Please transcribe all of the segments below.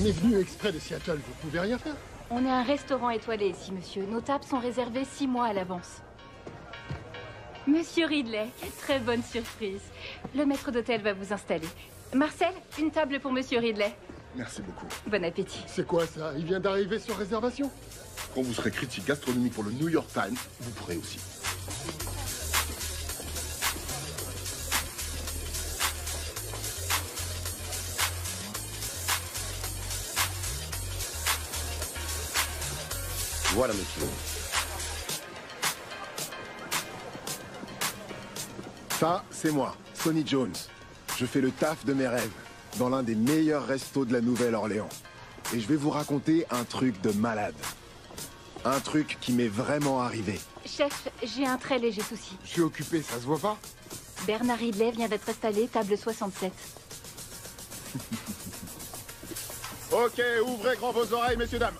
On est venu exprès de Seattle, vous pouvez rien faire? On est un restaurant étoilé ici, monsieur. Nos tables sont réservées 6 mois à l'avance. Monsieur Ridley, très bonne surprise. Le maître d'hôtel va vous installer. Marcel, une table pour monsieur Ridley. Merci beaucoup. Bon appétit. C'est quoi ça? Il vient d'arriver sur réservation? Quand vous serez critique gastronomique pour le New York Times, vous pourrez aussi. Voilà, monsieur. Ça, c'est moi, Sonny Jones. Je fais le taf de mes rêves, dans l'un des meilleurs restos de la Nouvelle-Orléans. Et je vais vous raconter un truc de malade. Un truc qui m'est vraiment arrivé. Chef, j'ai un très léger souci. Je suis occupé, ça se voit pas? Bernard Ridley vient d'être installé, table 67. Ok, ouvrez grand vos oreilles, messieurs, dames.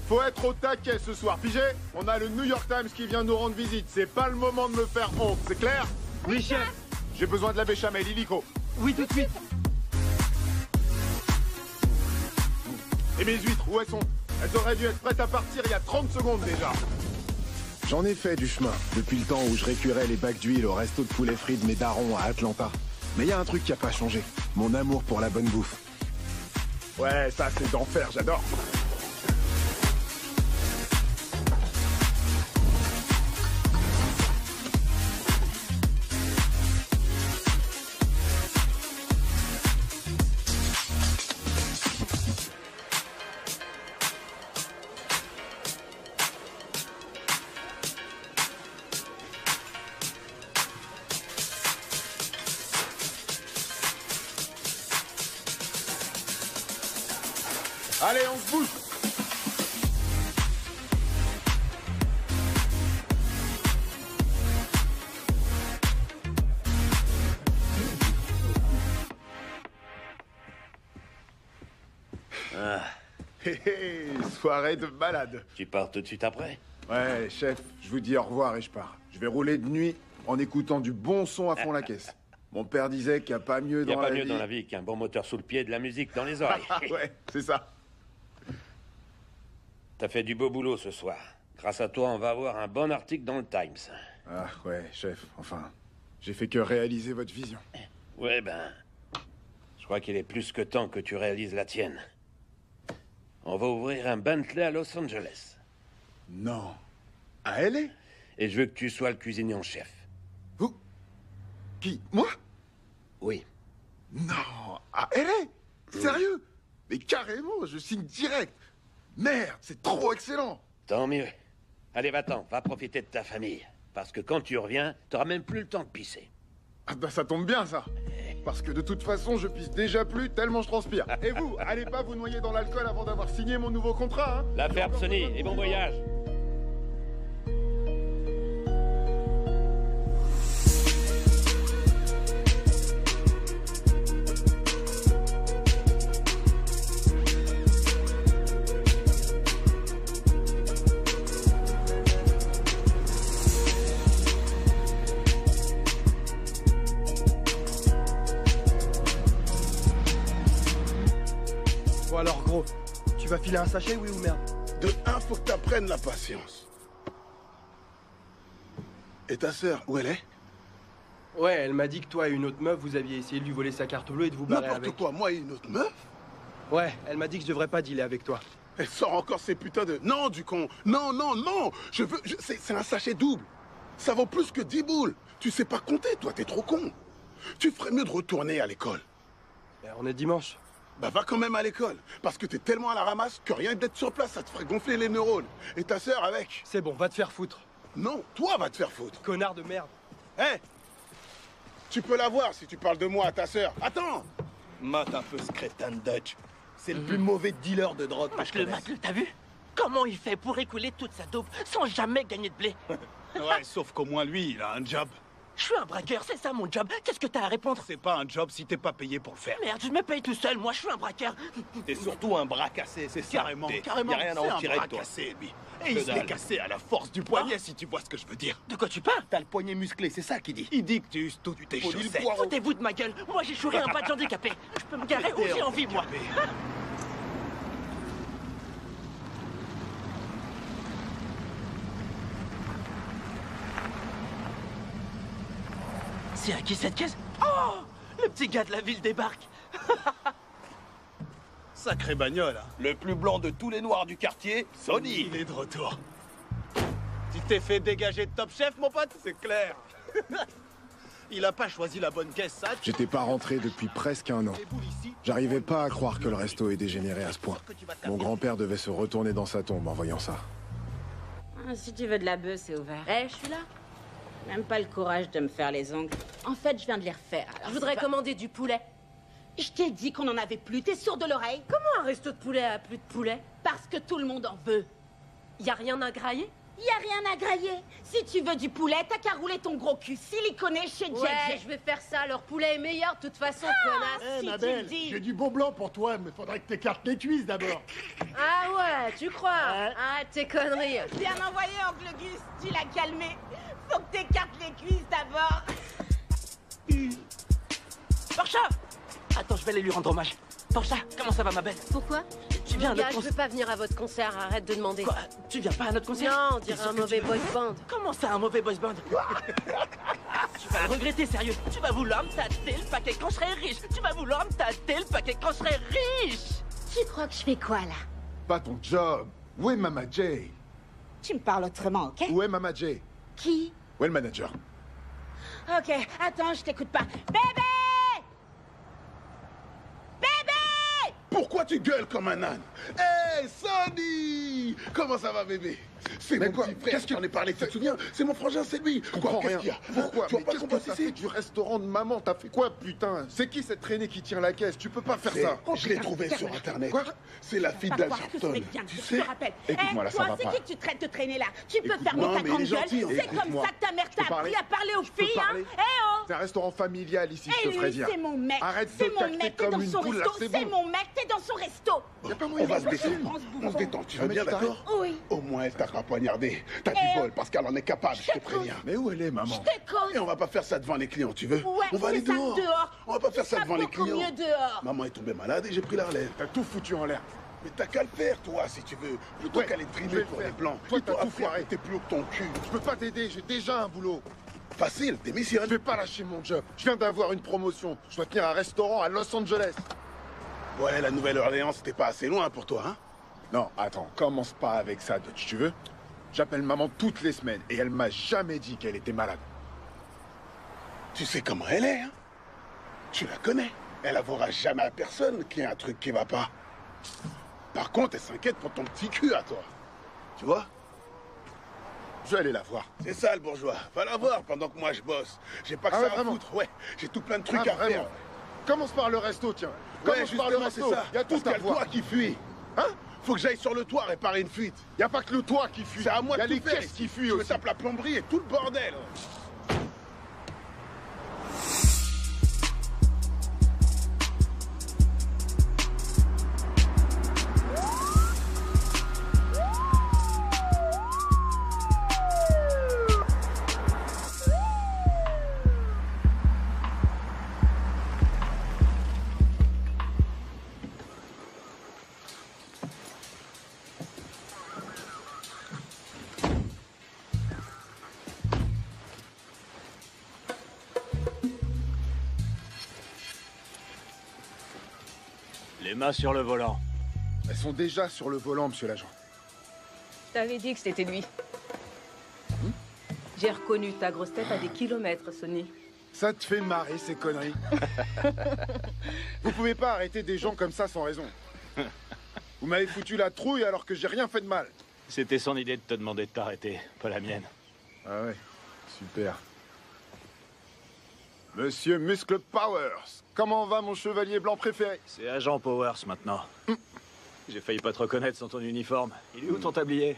Faut être au taquet ce soir, pigé? On a le New York Times qui vient nous rendre visite. C'est pas le moment de me faire honte, c'est clair? Oui, chef. J'ai besoin de la béchamel, illico. Oui, tout de suite. Et mes huîtres, où elles sont? Elles auraient dû être prêtes à partir il y a 30 secondes déjà. J'en ai fait du chemin, depuis le temps où je récurais les bacs d'huile au resto de poulet frit de mes darons à Atlanta. Mais il y a un truc qui a pas changé, mon amour pour la bonne bouffe. Ouais, ça c'est d'enfer, j'adore. Allez, on se bouge. Ah, Hé hé, soirée de malade. tu pars tout de suite après? Ouais, chef, je vous dis au revoir et je pars. Je vais rouler de nuit en écoutant du bon son à fond la caisse. Mon père disait qu'il n'y a pas mieux Il n'y a dans pas la mieux vie. dans la vie qu'un bon moteur sous le pied et de la musique dans les oreilles. Ouais, c'est ça. T'as fait du beau boulot ce soir. Grâce à toi, on va avoir un bon article dans le Times. Ah ouais, chef, enfin, j'ai fait que réaliser votre vision. Ouais, ben... Je crois qu'il est plus que temps que tu réalises la tienne. On va ouvrir un Bentley à Los Angeles. Non. À LA? Et je veux que tu sois le cuisinier en chef. Vous? Qui? Moi? Oui. Non, à LA? Sérieux? Mais carrément, je signe direct. Merde, c'est trop excellent. Tant mieux. Allez, va-t'en, va profiter de ta famille. Parce que quand tu reviens, t'auras même plus le temps de pisser. Ah bah ça tombe bien ça. Parce que de toute façon, je pisse déjà plus tellement je transpire. Et vous, allez pas vous noyer dans l'alcool avant d'avoir signé mon nouveau contrat, hein? La ferme, Sonny, et bon voyage. Bon alors, gros, tu vas filer un sachet, oui ou merde? De un, faut que t'apprennes la patience. Et ta sœur, où elle est? Ouais, elle m'a dit que toi et une autre meuf, vous aviez essayé de lui voler sa carte bleue et de vous barrer N'importe avec. quoi, moi et une autre meuf? Ouais, elle m'a dit que je devrais pas dealer avec toi. Elle sort encore ces putains de... Non, du con. Non, non, non. C'est un sachet double. Ça vaut plus que 10 boules. Tu sais pas compter, toi, t'es trop con. Tu ferais mieux de retourner à l'école. Ben, on est dimanche. Bah va quand même à l'école. Parce que t'es tellement à la ramasse que rien que d'être sur place, ça te ferait gonfler les neurones. Et ta sœur avec. C'est bon, va te faire foutre. Non, toi va te faire foutre. Connard de merde. Hé, tu peux la voir si tu parles de moi à ta sœur. Attends. Mate un peu ce crétin de Dutch. C'est le plus mauvais dealer de drogue que je Le connaisse. Macle, t'as vu? Comment il fait pour écouler toute sa dope sans jamais gagner de blé? Ouais, sauf qu'au moins lui, il a un job. Je suis un braqueur, c'est ça mon job. Qu'est-ce que t'as à répondre? C'est pas un job si t'es pas payé pour le faire. Merde, je me paye tout seul, moi je suis un braqueur. T'es surtout un bras cassé, c'est ça. Carrément, T'es- carrément, Y a rien c'est à en un tirer bras de toi. cassé, lui. Et il se l'est dalle. cassé à la force du poignet, si tu vois ce que je veux dire. De quoi tu parles? T'as le poignet musclé, c'est ça qu'il dit. Il dit que tu uses toutes tes Poli le chaussettes. poireau. Foutez-vous de ma gueule. Moi j'ai chouré un badge handicapé. Je peux me garer où j'ai envie, moi. C'est à qui cette caisse? Oh! Le petit gars de la ville débarque. Sacré bagnole, hein. Le plus blanc de tous les noirs du quartier, Sony. Il est de retour. Tu t'es fait dégager de Top Chef, mon pote? C'est clair. Il a pas choisi la bonne caisse, ça? J'étais pas rentré depuis presque un an. J'arrivais pas à croire que le resto ait dégénéré à ce point. Mon grand-père devait se retourner dans sa tombe en voyant ça. Ah, si tu veux de la bœuf, c'est ouvert. Eh, je suis là. Même pas le courage de me faire les ongles. En fait, je viens de les refaire. Alors je voudrais commander du poulet. Je t'ai dit qu'on en avait plus. T'es sourd de l'oreille? Comment un resto de poulet a plus de poulet? Parce que tout le monde en veut. Y a rien à grailler? Y a rien à grailler. Si tu veux du poulet, t'as qu'à rouler ton gros cul siliconé chez JJ. Ouais, je vais faire ça. Leur poulet est meilleur de toute façon, connasse. Eh, si ma tu belle, le dis. j'ai du bon blanc pour toi, mais faudrait que t'écartes les cuisses d'abord. Ah ouais, tu crois? Arrête tes conneries. Bien envoyé, Oncle Gus. Tu l'as calmé. Faut que t'écartes les cuisses d'abord. Portia! Attends, je vais aller lui rendre hommage. Portia, comment ça va, ma belle? Pourquoi? Tu viens à notre je veux pas venir à votre concert, arrête de demander. Quoi? Tu viens pas à notre concert? Non, on dirait un mauvais boys band. Comment ça, un mauvais boys band? Tu vas le regretter, sérieux. Tu vas vouloir me tâter le paquet quand je serai riche. Tu vas vouloir me tâter le paquet quand je serai riche. Tu crois que je fais quoi, là? Pas ton job. Où est Mama Jay? Tu me parles autrement, ok? Où est Mama Jay? Qui? Où est le manager? Ok, attends, je t'écoute pas. Bébé! Bébé! Pourquoi tu gueules comme un âne? Hey, Sonny! Comment ça va, bébé? C'est mon petit frère, qu'est-ce que j'en ai parlé, tu te souviens? C'est mon frangin, c'est lui. Quoi, qu'est-ce qu'il y a? Pourquoi? Tu vois Mais pas qu'est-ce qu'on que passe t'as ici? fait du restaurant de maman? T'as fait quoi, putain? C'est qui cette traînée qui tient la caisse? Tu peux pas faire ça. Je l'ai trouvé sur Internet. Quoi? C'est la fille d'Algerton. Tu sais? Écoute-moi, là, ça va c'est pas. qui que tu traites de traîner là? Tu peux fermer non, ta mais grande il est gueule. gentil, C'est comme écoute-moi. ça que ta mère Je peux t'a appris parler? à parler aux Je peux filles, hein? parler? Eh oh! C'est un restaurant familial ici, Et je te lui, préviens. c'est mon mec. Arrête de C'est mon tacter mec, t'es comme dans une son poule, là, resto. c'est C'est bon. mon mec, t'es dans son resto. Y a pas On moyen va se de détendre. On se détend, tu vas bien, d'accord? Oui. Au moins, elle t'a pas poignardé. T'as du bol, parce qu'elle en est capable, je te préviens. Mais où elle est, maman? Je te cause. Et on va pas faire ça devant les clients, tu veux? Ouais, on va aller fais ça dehors. On va pas faire ça Ça devant les beaucoup clients. mieux dehors. Maman est tombée malade et j'ai pris la relève. T'as tout foutu en l'air. Mais t'as qu'à le faire, toi, si tu veux. Plutôt Ouais, qu'à les je vais trimer le pour faire. les blancs. Toi, t'as Plutôt à tout faire foiré. tes plus haut que ton cul. Je peux pas t'aider, j'ai déjà un boulot. Facile, Je démissionne. vais pas lâcher mon job. Je viens d'avoir une promotion. Je dois tenir un restaurant à Los Angeles. Ouais, la Nouvelle-Orléans, c'était pas assez loin pour toi, hein? Non, attends, commence pas avec ça, Dutch, tu veux? J'appelle maman toutes les semaines et elle m'a jamais dit qu'elle était malade. Tu sais comment elle est, hein? Tu la connais. Elle avouera jamais à personne qu'il y a un truc qui va pas. Par contre, elle s'inquiète pour ton petit cul à toi. Tu vois? Je vais aller la voir. C'est ça, le bourgeois. Va la voir pendant que moi je bosse. J'ai pas que Ah ça ouais, à vraiment? foutre. Ouais, j'ai tout plein de trucs Ah, à faire. vraiment? Commence par le resto, tiens. Ouais, Commence par le justement, c'est resto. ça. Il y a tout Parce qu'il y à a le toit voir. qui fuit. Hein? Faut que j'aille sur le toit réparer une fuite. Il y a pas que le toit qui fuit. C'est à moi Il y de a tout les faire. caisses qui fuient Je me aussi. tape la plomberie et tout le bordel. Les mains sur le volant. Elles sont déjà sur le volant, monsieur l'agent. Je t'avais dit que c'était lui. J'ai reconnu ta grosse tête à des kilomètres, Sonny. Ça te fait marrer, ces conneries. Vous pouvez pas arrêter des gens comme ça sans raison. Vous m'avez foutu la trouille alors que j'ai rien fait de mal. C'était son idée de te demander de t'arrêter, pas la mienne. Ah ouais, super. Monsieur Muscle Powers, comment va mon chevalier blanc préféré? C'est Agent Powers maintenant. J'ai failli pas te reconnaître sans ton uniforme. Il est où ton tablier?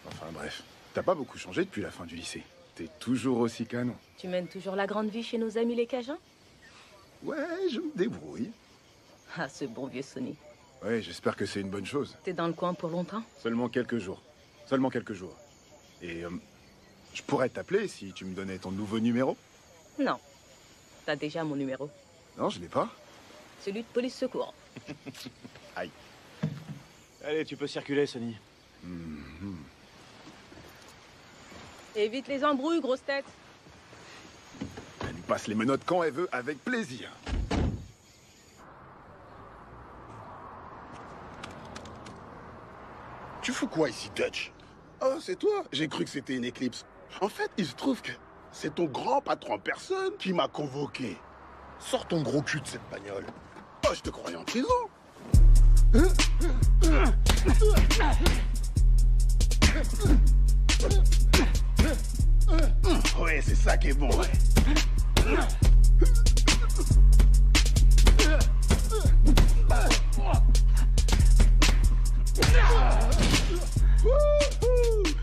Enfin bref, t'as pas beaucoup changé depuis la fin du lycée. T'es toujours aussi canon. Tu mènes toujours la grande vie chez nos amis les Cajuns? Ouais, je me débrouille. Ah, ce bon vieux Sonny. Ouais, j'espère que c'est une bonne chose. T'es dans le coin pour longtemps? Seulement quelques jours. Seulement quelques jours. Et je pourrais t'appeler si tu me donnais ton nouveau numéro? Non. T'as déjà mon numéro. Non, je l'ai pas. Celui de police secours. Aïe. Allez, tu peux circuler, Sonny. Évite les embrouilles, grosse tête. Elle lui passe les menottes quand elle veut, avec plaisir. Tu fous quoi ici, Dutch? Oh, c'est toi? J'ai cru que c'était une éclipse. En fait, il se trouve que c'est ton grand patron en personne qui m'a convoqué. Sors ton gros cul de cette bagnole. Oh, je te croyais en prison. Ouais, c'est ça qui est bon, ouais.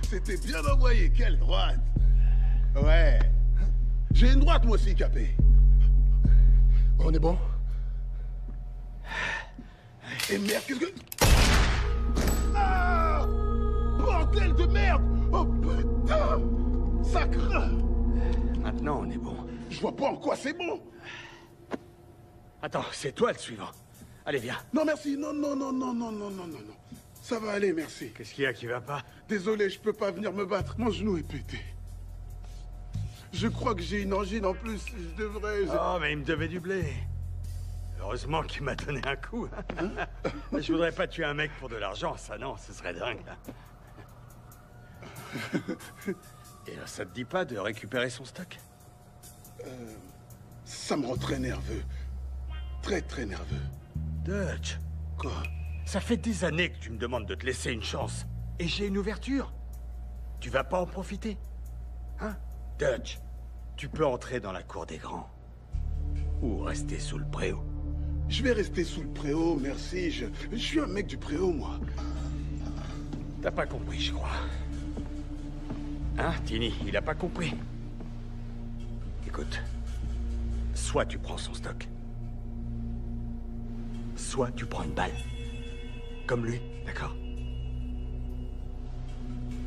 C'était bien envoyé, quelle droite. Ouais. J'ai une droite, moi aussi, Capé. On est bon? Et merde, qu'est-ce que... Ah! Bordel de merde! Oh, putain! Sacre! Maintenant, on est bon. Je vois pas en quoi c'est bon. Attends, c'est toi le suivant. Allez, viens. Non, merci. Non, non, non, non, non, non, non, non, non. Ça va aller, merci. Qu'est-ce qu'il y a qui va pas? Désolé, je peux pas venir me battre. Mon genou est pété. Je crois que j'ai une angine en plus. Je devrais... Oh, mais il me devait du blé. Heureusement qu'il m'a donné un coup. Hein? Je voudrais pas tuer un mec pour de l'argent, ça non, ce serait dingue. Et ça te dit pas de récupérer son stock? Ça me rend très nerveux. Très, très nerveux. Dutch. Quoi? Ça fait des années que tu me demandes de te laisser une chance. Et j'ai une ouverture. Tu vas pas en profiter? Hein? Dutch, tu peux entrer dans la cour des grands. Ou rester sous le préau. Je vais rester sous le préau, merci. Je suis un mec du préau, moi. T'as pas compris, je crois. Hein, Tini, il a pas compris. Écoute, soit tu prends son stock, soit tu prends une balle. Comme lui, d'accord?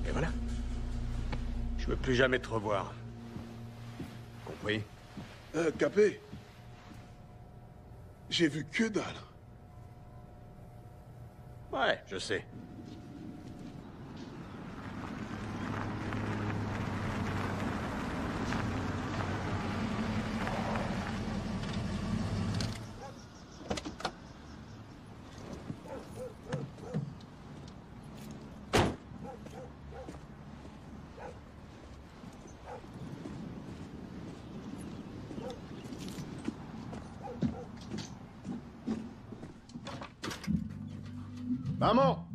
Et voilà. Je veux plus jamais te revoir. Compris? Capé. J'ai vu que dalle. Ouais, je sais. Maman!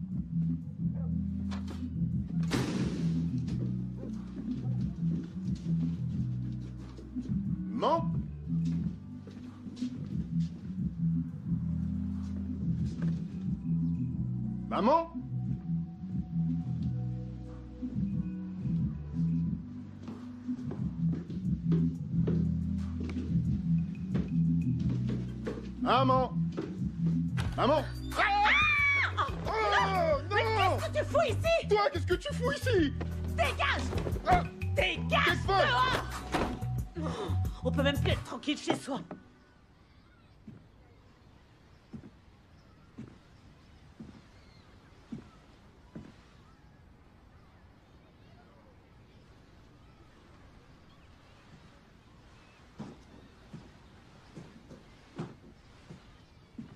Maman? Maman? Maman? Maman? Tu fous ici? Toi, qu'est-ce que tu fous ici? Dégage! Dégage dehors! On peut même plus être tranquille chez soi.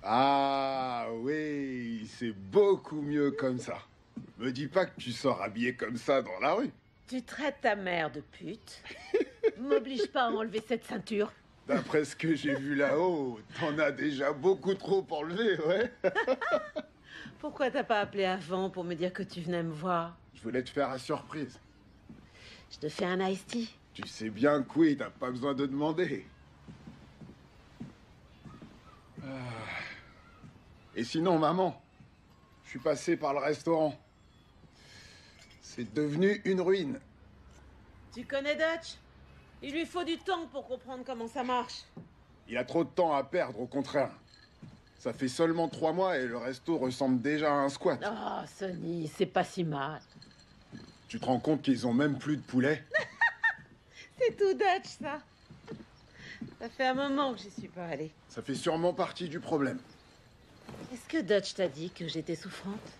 Ah oui, c'est beaucoup mieux comme ça. Me dis pas que tu sors habillé comme ça dans la rue. Tu traites ta mère de pute. M'oblige pas à enlever cette ceinture. D'après ce que j'ai vu là-haut, t'en as déjà beaucoup trop enlevé, ouais. Pourquoi t'as pas appelé avant pour me dire que tu venais me voir? Je voulais te faire la surprise. Je te fais un iced tea. Tu sais bien que oui, t'as pas besoin de demander. Et sinon, maman, je suis passé par le restaurant. C'est devenu une ruine. Tu connais Dutch? Il lui faut du temps pour comprendre comment ça marche. Il a trop de temps à perdre, au contraire. Ça fait seulement 3 mois et le resto ressemble déjà à un squat. Oh, Sonny, c'est pas si mal. Tu te rends compte qu'ils ont même plus de poulet? C'est tout Dutch, ça. Ça fait un moment que j'y suis pas allée. Ça fait sûrement partie du problème. Est-ce que Dutch t'a dit que j'étais souffrante?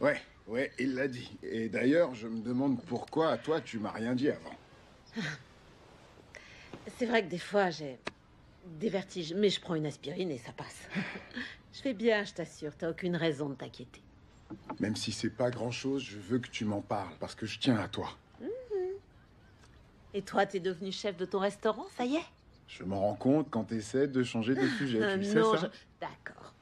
Ouais, Ouais, il l'a dit. Et d'ailleurs, je me demande pourquoi, toi, tu m'as rien dit avant. C'est vrai que des fois, j'ai des vertiges, mais je prends une aspirine et ça passe. Je vais bien, je t'assure. T'as aucune raison de t'inquiéter. Même si c'est pas grand-chose, je veux que tu m'en parles, parce que je tiens à toi. Et toi, t'es devenu chef de ton restaurant, ça y est? Je m'en rends compte quand t'essaies de changer de sujet, tu le sais Non, ça? D'accord.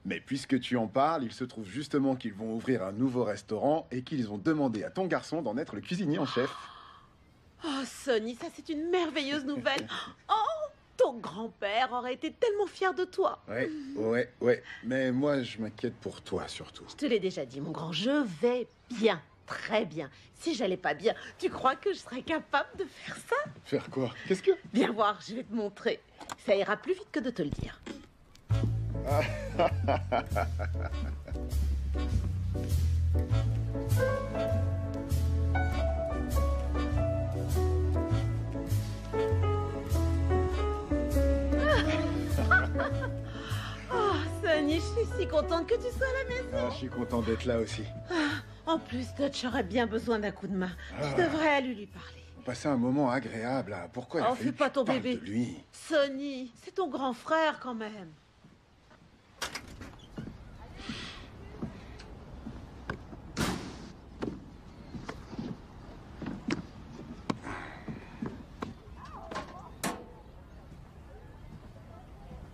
Mais puisque tu en parles, il se trouve justement qu'ils vont ouvrir un nouveau restaurant et qu'ils ont demandé à ton garçon d'en être le cuisinier en chef. Oh, Sonny, ça c'est une merveilleuse nouvelle. Oh, ton grand-père aurait été tellement fier de toi. Ouais. Mais moi, je m'inquiète pour toi, surtout. Je te l'ai déjà dit, mon grand, je vais bien. Très bien. Si j'allais pas bien, tu crois que je serais capable de faire ça? Faire quoi? Qu'est-ce que... Viens voir, je vais te montrer. Ça ira plus vite que de te le dire. Oh, Sonny, je suis si contente que tu sois à la maison. Je suis content d'être là aussi. En plus, Dutch aurait bien besoin d'un coup de main. Tu devrais aller lui parler. On passait un moment agréable, là. Pourquoi il a Oh, fallu fais pas que ton tu parles bébé. de lui? Sonny, c'est ton grand frère quand même.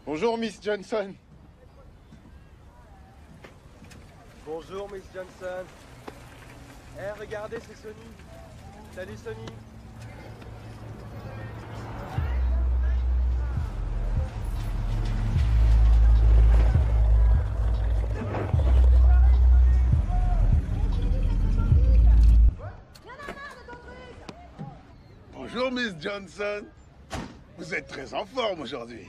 Bonjour, Miss Johnson. Bonjour, Miss Johnson. Eh, regardez, c'est Sonny. Salut, Sonny. Bonjour, Miss Johnson. Vous êtes très en forme aujourd'hui.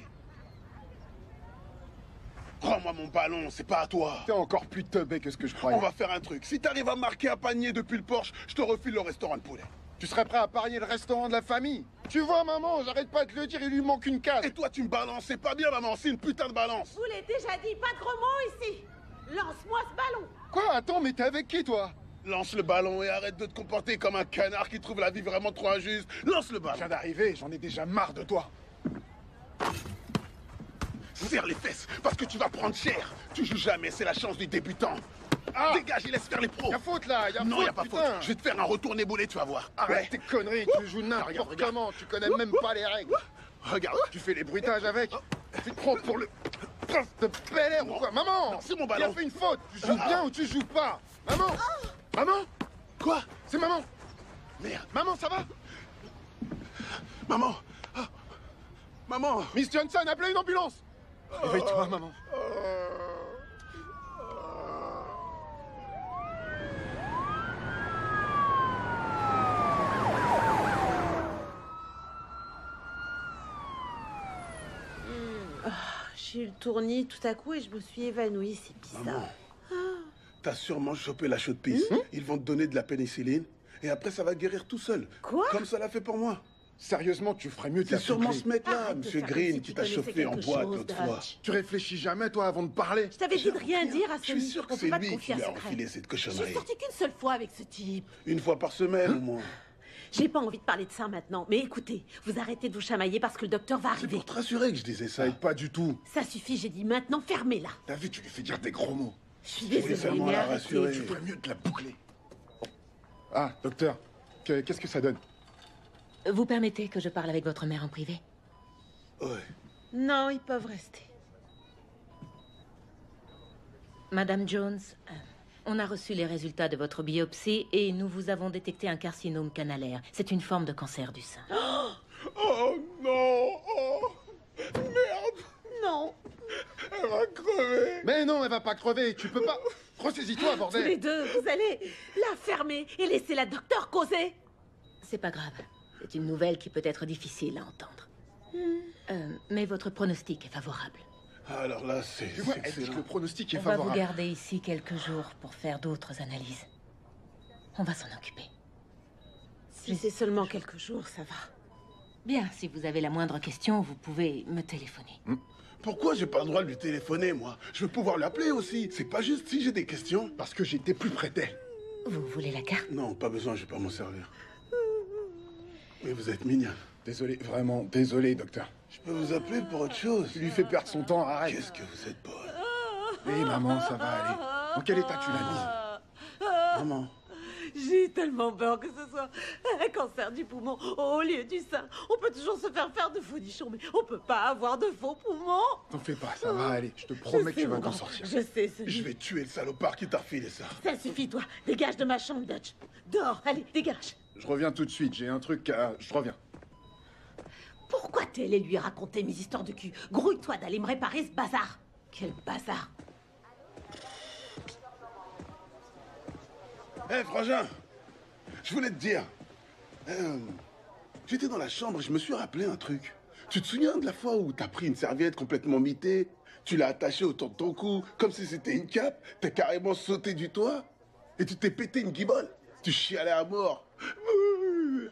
Prends-moi mon ballon, c'est pas à toi. T'es encore plus teubé que ce que je croyais. On va faire un truc. Si t'arrives à marquer un panier depuis le porche, je te refile le restaurant de poulet. Tu serais prêt à parier le restaurant de la famille? Tu vois, maman, j'arrête pas de le dire, il lui manque une case. Et toi, tu me balances. C'est pas bien, maman. C'est une putain de balance. Je vous l'ai déjà dit, pas de gros mots ici. Lance-moi ce ballon. Quoi? Attends, mais t'es avec qui, toi? Lance le ballon et arrête de te comporter comme un canard qui trouve la vie vraiment trop injuste. Lance le ballon. Je viens d'arriver, j'en ai déjà marre de toi. Serre les fesses, parce que tu vas prendre cher. Tu joues jamais, c'est la chance du débutant. Ah. Dégage et laisse faire les pros. Y'a faute là, y'a non, faute, y a pas putain. faute. Je vais te faire un retourné boulet, tu vas voir. Arrête tes conneries, tu joues n'importe comment, tu connais même pas les règles. Regarde. Tu fais les bruitages avec. Tu te prends pour le prince de Bel Air ou quoi? Maman, c'est mon ballon. Il a fait une faute. Tu joues bien ou tu joues pas? Maman. Maman. Quoi? C'est maman. Merde. Maman, ça va? Maman. Ah. Maman. Miss Johnson, appelez une ambulance. Réveille-toi, maman. J'ai eu le tournis tout à coup et je me suis évanouie, c'est bizarre. Maman, t'as sûrement chopé la chaude pisse. Ils vont te donner de la pénicilline et après ça va guérir tout seul. Quoi? Comme ça l'a fait pour moi. Sérieusement, tu ferais mieux de C'est la sûrement souffler. ce mec-là, Arrête de Monsieur faire comme Green, si qui tu t'a connaissais chauffé en quelque boîte chose, l'autre Dutch. fois. Tu réfléchis jamais, toi, avant de parler? Je t'avais dit de rien dire à Je suis Sonny. sûr que On peut c'est pas te lui confier qui un lui a secret. enfilé cette Je suis cochonnerie. sortie qu'une seule fois avec ce type. Une fois par semaine au moins. J'ai pas envie de parler de ça maintenant, mais écoutez, vous arrêtez de vous chamailler parce que le docteur va C'est arriver. pour te rassurer que je disais ça. Pas du tout. Ça suffit, j'ai dit maintenant, fermez-la. T'as vu, tu lui fais dire des gros mots. Je suis voulais désolée, seulement mais la arrêtez. rassurer. Tu ferais mieux de la boucler. Ah, docteur, qu'est-ce que ça donne? Vous permettez que je parle avec votre mère en privé? Ouais. Non, ils peuvent rester. Madame Jones, on a reçu les résultats de votre biopsie et nous vous avons détecté un carcinome canalaire. C'est une forme de cancer du sein. Oh non! Oh! Merde! Non. Elle va crever! Mais non, elle va pas crever, tu peux pas... Ressaisis-toi, Tous bordel! les deux, vous allez la fermer et laisser la docteur causer. C'est pas grave. C'est une nouvelle qui peut être difficile à entendre. Mais votre pronostic est favorable. Alors là, c'est Tu vois, elle dit que excellent. le pronostic est On va vous favorable. garder ici quelques jours pour faire d'autres analyses. On va s'en occuper. Si c'est seulement quelques jours, ça va. Bien, si vous avez la moindre question, vous pouvez me téléphoner. Pourquoi j'ai pas le droit de lui téléphoner, moi? Je veux pouvoir l'appeler aussi. C'est pas juste si j'ai des questions. Parce que j'étais plus près d'elle. Vous voulez la carte? Non, pas besoin, je vais pas m'en servir. Mais vous êtes mignonne. Désolé, vraiment, désolé, docteur. Je peux vous appeler pour autre chose. Tu lui fais perdre son temps, arrête. Qu'est-ce que vous êtes bonne. Hé, maman, ça va aller. Dans quel état tu l'as mise? Maman. J'ai tellement peur que ce soit un cancer du poumon au lieu du sein. On peut toujours se faire de faux-nichons, mais on peut pas avoir de faux poumons. T'en fais pas, ça va aller. Je te promets que tu vas t'en sortir. Je sais, Sonny. Je vais tuer le salopard qui t'a refilé ça. Ça suffit, toi. Dégage de ma chambre, Dutch. Dehors, allez, dégage. Je reviens tout de suite, j'ai un truc à... Je reviens. Pourquoi t'es allé lui raconter mes histoires de cul? Grouille-toi d'aller me réparer ce bazar. Quel bazar. Hé, frangin, je voulais te dire. J'étais dans la chambre et je me suis rappelé un truc. Tu te souviens de la fois où t'as pris une serviette complètement mitée, tu l'as attachée autour de ton cou, comme si c'était une cape, t'as carrément sauté du toit, et tu t'es pété une guibole. Tu chialais à mort.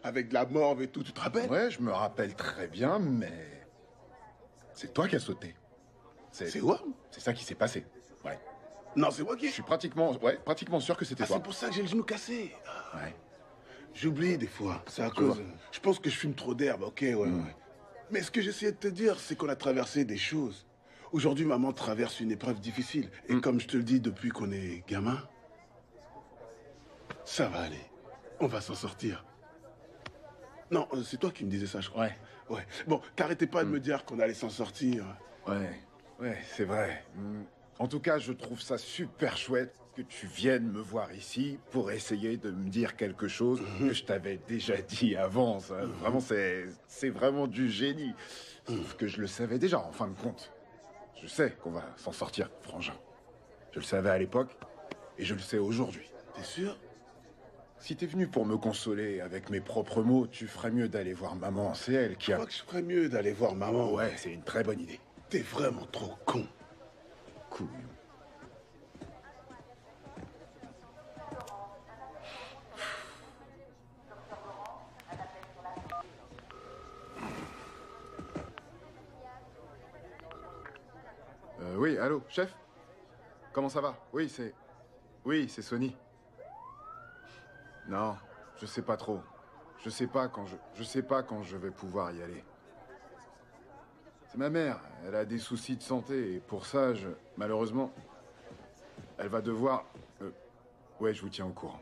Avec de la morve et tout, tu te rappelles? Ouais, je me rappelle très bien, mais... C'est toi qui as sauté. C'est quoi? C'est ça qui s'est passé, ouais. Non, c'est moi qui... Je suis pratiquement sûr que c'était toi. C'est pour ça que j'ai le genou cassé. Ouais. J'oublie des fois, c'est à cause... Je pense que je fume trop d'herbe, ok, ouais. Mais ce que j'essayais de te dire, c'est qu'on a traversé des choses. Aujourd'hui, maman traverse une épreuve difficile. Et comme je te le dis depuis qu'on est gamin, ça va aller. On va s'en sortir. Non, c'est toi qui me disais ça, je crois. Ouais. Bon, t'arrêtais pas de me dire qu'on allait s'en sortir. Ouais, c'est vrai. En tout cas, je trouve ça super chouette que tu viennes me voir ici pour essayer de me dire quelque chose que je t'avais déjà dit avant. Ça. Vraiment, c'est vraiment du génie. Sauf que je le savais déjà, en fin de compte. Je sais qu'on va s'en sortir, frangin. Je le savais à l'époque et je le sais aujourd'hui. T'es sûr? Si t'es venu pour me consoler avec mes propres mots, tu ferais mieux d'aller voir maman. C'est elle qui a... Je crois que je ferais mieux d'aller voir maman. Ouais, c'est une très bonne idée. T'es vraiment trop con. Cool. Oui, allô, chef? Comment ça va? Oui, c'est Sonny. Non, je sais pas trop. Je sais pas quand je vais pouvoir y aller. C'est ma mère, elle a des soucis de santé et pour ça, malheureusement, elle va devoir... Ouais, je vous tiens au courant.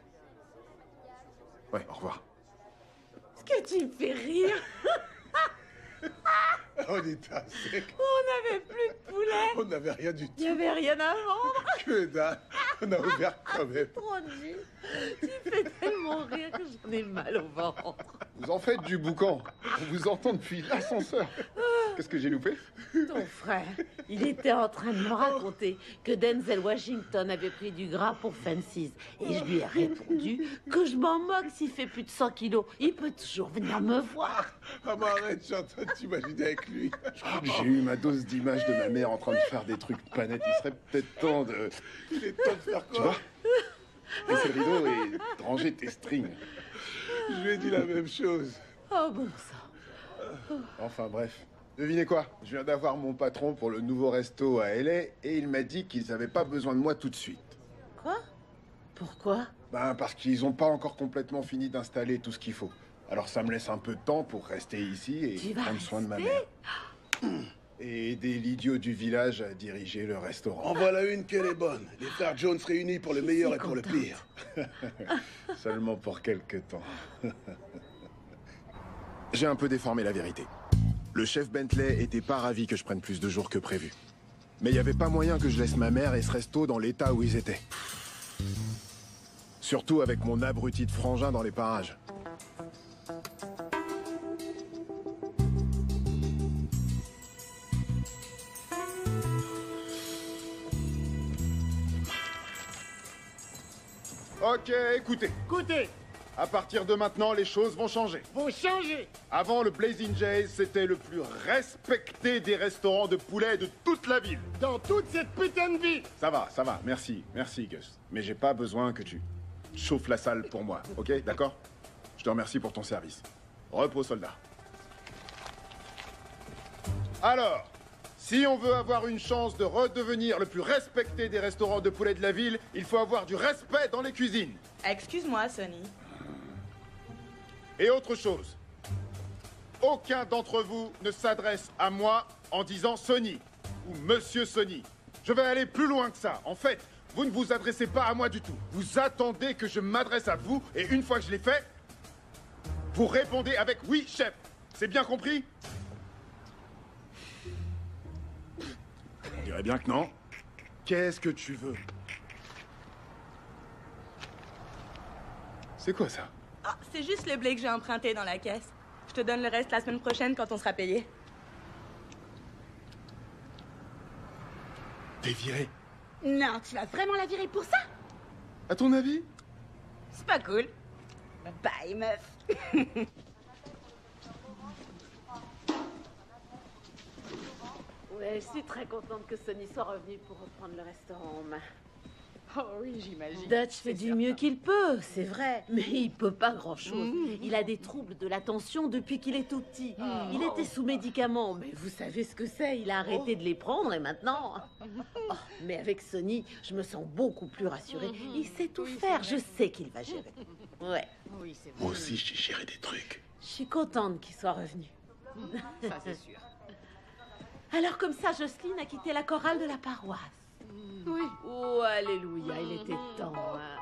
Ouais, au revoir. Est-ce que tu me fais rire? On était à sec. On n'avait plus de poulet. On n'avait rien du tout. Il n'y avait rien à vendre. Que dalle. On a ouvert quand même. Trop nul. Tu fais tellement rire que j'en ai mal au ventre. Vous en faites du boucan. On vous entend depuis l'ascenseur. Qu'est-ce que j'ai loupé? Ton frère, il était en train de me raconter que Denzel Washington avait pris du gras pour Fences. Et je lui ai répondu que je m'en moque s'il fait plus de 100 kilos. Il peut toujours venir me voir. Maman, arrête, je suis en train de t'imaginer avec lui. J'ai eu ma dose d'images de ma mère en train de faire des trucs pas nets. Il serait peut-être temps de... Il est temps de faire quoi? Tu vois? Baisser le rideau et de ranger tes strings. Je lui ai dit la même chose. Oh bon sang. Enfin bref. Devinez quoi? Je viens d'avoir mon patron pour le nouveau resto à LA et il m'a dit qu'ils n'avaient pas besoin de moi tout de suite. Quoi? Pourquoi? Ben parce qu'ils n'ont pas encore complètement fini d'installer tout ce qu'il faut. Alors ça me laisse un peu de temps pour rester ici et prendre soin de ma mère. Et aider l'idiot du village à diriger le restaurant. En voilà une qu'elle est bonne. Les frères Jones réunis pour le meilleur et pour le pire. Seulement pour quelque temps. J'ai un peu déformé la vérité. Le chef Bentley était pas ravi que je prenne plus de jours que prévu. Mais il n'y avait pas moyen que je laisse ma mère et ce resto dans l'état où ils étaient. Surtout avec mon abruti de frangin dans les parages. Ok, écoutez. Écoutez, À partir de maintenant, les choses vont changer. vont changer. Avant, le Blazing Jays, c'était le plus respecté des restaurants de poulet de toute la ville. Dans toute cette putain de vie. Ça va, merci, Gus. Mais j'ai pas besoin que tu chauffes la salle pour moi, ok? D'accord? Je te remercie pour ton service. Repos, soldat. Alors, Si on veut avoir une chance de redevenir le plus respecté des restaurants de poulet de la ville, il faut avoir du respect dans les cuisines. Excuse-moi, Sonny. Et autre chose, aucun d'entre vous ne s'adresse à moi en disant Sonny ou Monsieur Sonny. Je vais aller plus loin que ça. En fait, vous ne vous adressez pas à moi du tout. Vous attendez que je m'adresse à vous et une fois que je l'ai fait, vous répondez avec oui, chef. C'est bien compris? On dirait bien que non. Qu'est-ce que tu veux? C'est quoi ça? Ah, c'est juste le blé que j'ai emprunté dans la caisse. Je te donne le reste la semaine prochaine quand on sera payé. T'es viré? Non, tu vas vraiment la virer pour ça? À ton avis? C'est pas cool. Bye, meuf. Ouais, je suis très contente que Sonny soit revenu pour reprendre le restaurant en main. Oh oui, j'imagine. Dutch fait du mieux qu'il peut, c'est vrai. Mais il peut pas grand-chose. Il a des troubles de l'attention depuis qu'il est tout petit. Il était sous médicaments, mais vous savez ce que c'est. Il a arrêté de les prendre et maintenant... Oh, mais avec Sonny, je me sens beaucoup plus rassurée. Il sait tout faire, je sais qu'il va gérer. Ouais. Oui, c'est vrai. Moi aussi, j'ai géré des trucs. Je suis contente qu'il soit revenu. Ça, c'est sûr. Alors comme ça, Jocelyne a quitté la chorale de la paroisse. Oui. Oh, alléluia, il était temps. Hein.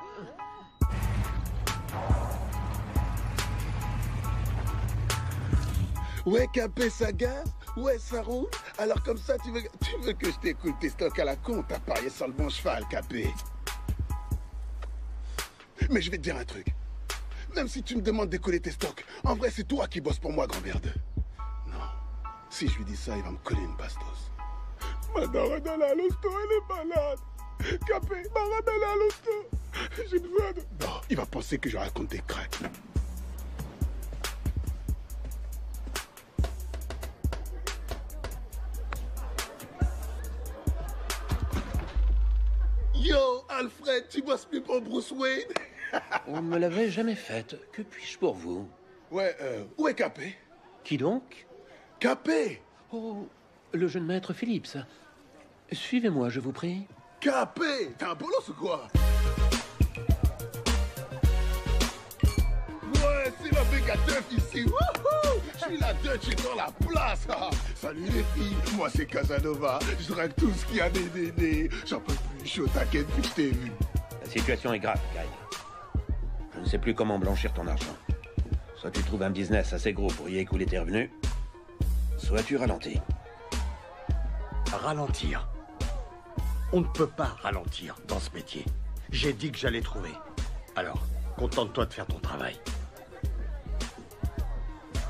Ouais, Capé, ça gaz? Ouais, ça roule? Alors comme ça, tu veux que je t'écoute tes stocks à la con? T'as parié sur le bon cheval, Capé. Mais je vais te dire un truc. Même si tu me demandes d'écouler tes stocks, en vrai, c'est toi qui bosses pour moi, grand merde. Non. Si je lui dis ça, il va me coller une bastos. Madame Radala à l'hosto, elle est malade. Capé, ma Radala à l'hosto. J'ai besoin de... Non, il va penser que je raconte des cracks. Yo, Alfred, tu bosses plus pour Bruce Wayne? On ne me l'avait jamais faite. Que puis-je pour vous? Ouais, où est Capé? Qui donc? Capé! Oh, le jeune maître Phillips. Suivez-moi, je vous prie. Capé! T'es un bolos ou quoi? Ouais, c'est la méga teuf ici. Wouhou! Je suis la Dutch, je suis dans la place. Ah, salut les filles, moi c'est Casanova. Je drague tout ce qui a des nénés. J'en peux plus, je suis au taquet depuis que je t'ai vu. La situation est grave, Kyle. Je ne sais plus comment blanchir ton argent. Soit tu trouves un business assez gros pour y écouler tes revenus, soit tu ralentis. Ralentir? On ne peut pas ralentir dans ce métier. J'ai dit que j'allais trouver. Alors, contente-toi de faire ton travail.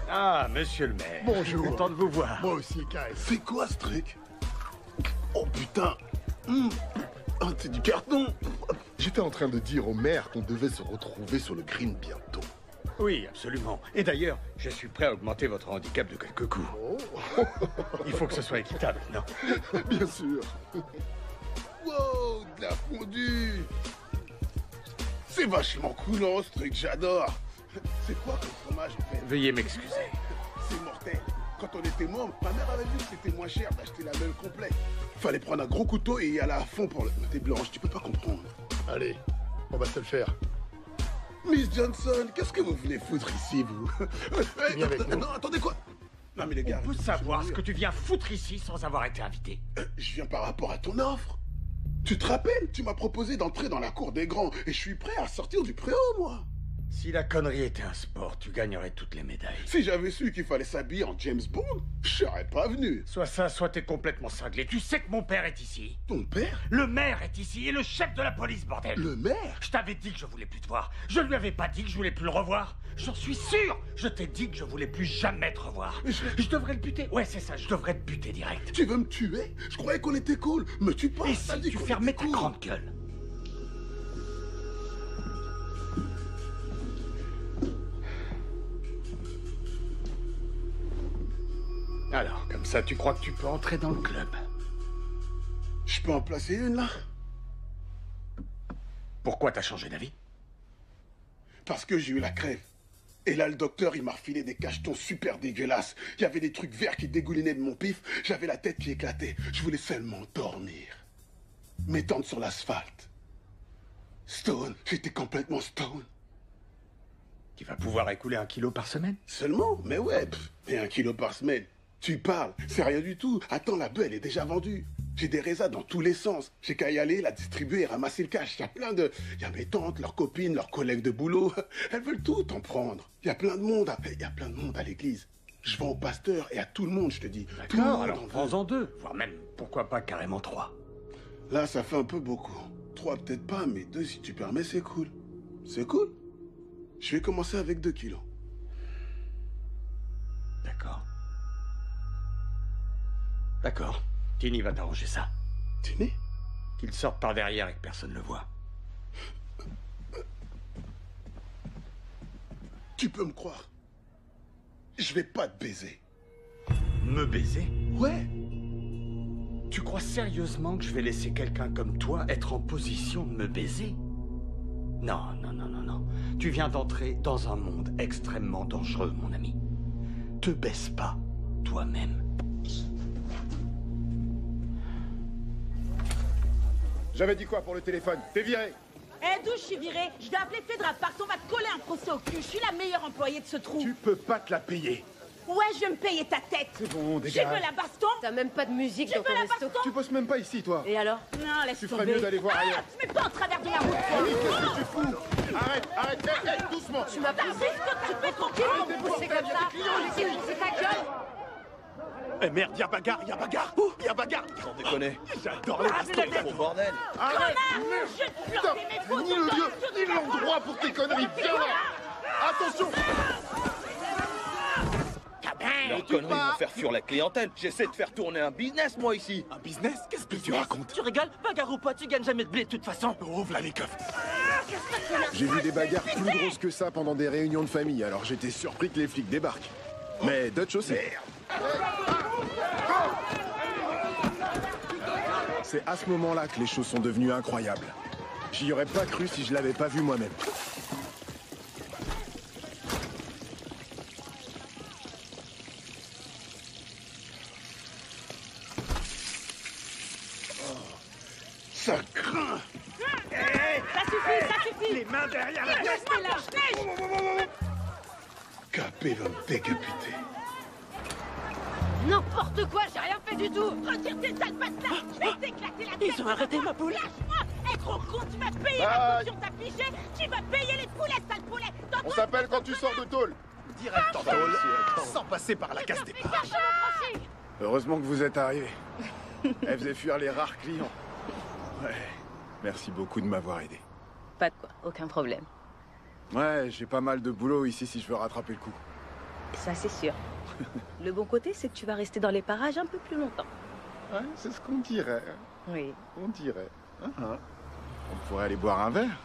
Ah, monsieur le maire. Bonjour. Content de vous voir. Moi aussi, Kyle. C'est quoi ce truc? Oh putain. Oh, c'est du carton. J'étais en train de dire au maire qu'on devait se retrouver sur le green bientôt. Oui, absolument. Et d'ailleurs, je suis prêt à augmenter votre handicap de quelques coups. Il faut que ce soit équitable, non? Bien sûr. Wow, de la fondue. C'est vachement coulant ce truc, j'adore. C'est quoi comme fromage en fait? Veuillez m'excuser. C'est mortel. Quand on était môme, ma mère avait vu que c'était moins cher d'acheter la meule complète. Fallait prendre un gros couteau et y aller à fond pour le... T'es blanche, tu peux pas comprendre. Allez, on va te le faire. Miss Johnson, qu'est-ce que vous venez foutre ici, vous? Viens avec nous. Non, attendez quoi? Non mais les gars... On peut savoir ce que tu viens foutre ici sans avoir été invité. Je viens par rapport à ton offre. Tu te rappelles? Tu m'as proposé d'entrer dans la cour des grands et je suis prêt à sortir du préau, moi. Si la connerie était un sport, tu gagnerais toutes les médailles. Si j'avais su qu'il fallait s'habiller en James Bond, je serais pas venu. Soit ça, soit t'es complètement cinglé. Tu sais que mon père est ici. Ton père? Le maire est ici et le chef de la police, bordel. Le maire? Je t'avais dit que je voulais plus te voir. Je lui avais pas dit que je voulais plus le revoir. J'en suis sûr. Je t'ai dit que je voulais plus jamais te revoir. Je devrais le buter. Ouais, c'est ça, je devrais te buter direct. Tu veux me tuer? Je croyais qu'on était cool. Me tue pas. Et si tu fermais ta grande gueule? Alors, comme ça, tu crois que tu peux entrer dans le club? Je peux en placer une, là? Pourquoi t'as changé d'avis? Parce que j'ai eu la crève. Et là, le docteur, il m'a refilé des cachetons super dégueulasses. Il y avait des trucs verts qui dégoulinaient de mon pif. J'avais la tête qui éclatait. Je voulais seulement dormir. M'étendre sur l'asphalte. Stone, j'étais complètement stone. Tu vas pouvoir écouler 1 kilo par semaine? Seulement? Mais ouais, et 1 kilo par semaine. Tu parles, c'est rien du tout. Attends, la bœuf, elle est déjà vendue. J'ai des résas dans tous les sens. J'ai qu'à y aller, la distribuer et ramasser le cash. Il y a plein de... Il y a mes tantes, leurs copines, leurs collègues de boulot. Elles veulent tout en prendre. Il y a plein de monde. Il y a plein de monde à l'église. Je vends au pasteur et à tout le monde, je te dis. Tout le D'accord, monde alors en veut. prends-en 2, voire même, pourquoi pas carrément 3. Là, ça fait un peu beaucoup. 3 peut-être pas, mais 2 si tu permets, c'est cool. C'est cool. Je vais commencer avec 2 kilos. D'accord. D'accord. Tini va t'arranger ça. Tini? Qu'il sorte par derrière et que personne ne le voit. Tu peux me croire. Je vais pas te baiser. Me baiser? Ouais. Tu crois sérieusement que je vais laisser quelqu'un comme toi être en position de me baiser? Non, non, non, non, non. Tu viens d'entrer dans un monde extrêmement dangereux, mon ami. Te baisse pas, toi-même. J'avais dit quoi pour le téléphone? T'es viré. Eh, d'où je suis virée? Je vais appeler Fedra Part, on va te coller un procès au cul. Je suis la meilleure employée de ce trou. Tu peux pas te la payer. Ouais, je vais me payer ta tête. C'est bon, Tu dégage. veux la baston? T'as même pas de musique Tu dans veux ton la resto. baston? Tu bosses même pas ici, toi. Et alors? Non, laisse Tu tomber. ferais mieux d'aller voir ailleurs. Ah, tu mets pas en travers de la route. Camille, qu'est-ce que tu fous? Arrête, arrête, doucement. Tu m'as T'as poussé. vu que tu te fais tranquille? Arrête de Poussé comme ça. Laissez pousser ta gueule. Eh merde, y'a bagarre, y'a bagarre. Y'a bagarre. Sans déconner. J'adore les Gros bordel. Arrête. Je vais te planter mes Putain, photos ni le lieu, ni l'endroit pour tes conneries. Viens là. Attention. Leurs conneries vont faire fuir la clientèle. J'essaie de faire tourner un business, moi, ici. Un business? Qu'est-ce que tu racontes? Tu rigoles? Bagarre ou pas, tu gagnes jamais de blé de toute façon. Ouvre là les coffres. J'ai vu des bagarres plus grosses que ça pendant des réunions de famille, alors j'étais surpris que les flics débarquent. Mais Dutch aussi. C'est à ce moment-là que les choses sont devenues incroyables. J'y aurais pas cru si je l'avais pas vu moi-même. Ça craint. Ça suffit. Les mains derrière la tête. Restez là. Capé va me décapiter. N'importe quoi, j'ai rien fait du tout. Retire tes sales pattes là. Je vais t'éclater la tête. Ils ont arrêté ma poule. Lâche-moi. Eh, gros con, tu vas payer la caution t'as figé. Tu vas payer les poulets, sale poulet. On s'appelle quand tu sors de tôle. Direct en tôle, sans passer par la case départ. Heureusement que vous êtes arrivés. Elle faisait fuir les rares clients. Ouais. Merci beaucoup de m'avoir aidé. Pas de quoi, aucun problème. Ouais, j'ai pas mal de boulot ici si je veux rattraper le coup. Ça, c'est sûr. Le bon côté, c'est que tu vas rester dans les parages un peu plus longtemps. Ouais, c'est ce qu'on dirait. Oui. On dirait. On pourrait aller boire un verre.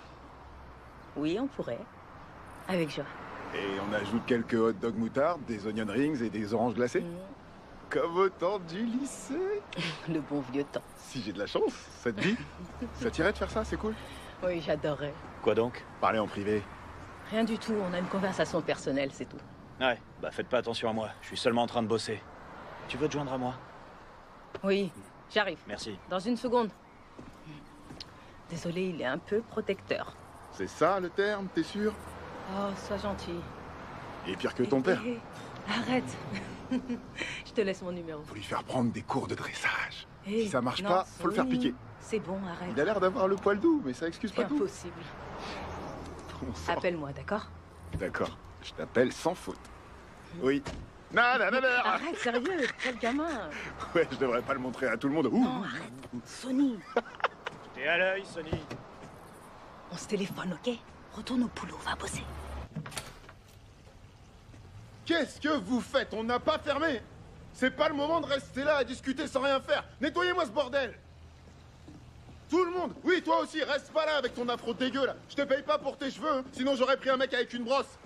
Oui, on pourrait. Avec joie. Et on ajoute quelques hot dog moutarde, des onion rings et des oranges glacées. Comme au temps du lycée. Le bon vieux temps. Si j'ai de la chance, ça te dit? Ça t'irait de faire ça, c'est cool. Oui, j'adorerais. Quoi donc? Parler en privé. Rien du tout, on a une conversation personnelle, c'est tout. Ouais, bah faites pas attention à moi. Je suis seulement en train de bosser. Tu veux te joindre à moi? Oui, j'arrive. Merci. Dans une seconde. Désolé, il est un peu protecteur. C'est ça le terme, t'es sûr? Oh, sois gentil. Il est pire que ton père. Arrête. Je te laisse mon numéro. Faut lui faire prendre des cours de dressage. Hey, Si ça marche non, pas, faut le faire Sonny, piquer. C'est bon, arrête. Il a l'air d'avoir le poil doux, mais ça excuse C'est pas tout. impossible. Bon sang. Appelle-moi, d'accord? D'accord, je t'appelle sans faute. Oui. Non. Arrête, sérieux, quel gamin. Ouais, je devrais pas le montrer à tout le monde. Ouh. Non, arrête. Sonny, T'es à l'œil, Sonny. on se téléphone, ok? Retourne au boulot, va bosser. Qu'est-ce que vous faites? On n'a pas fermé. C'est pas le moment de rester là à discuter sans rien faire. Nettoyez-moi ce bordel. Tout le monde. Oui, toi aussi, reste pas là avec ton afro dégueu là. Je te paye pas pour tes cheveux, hein. Sinon j'aurais pris un mec avec une brosse.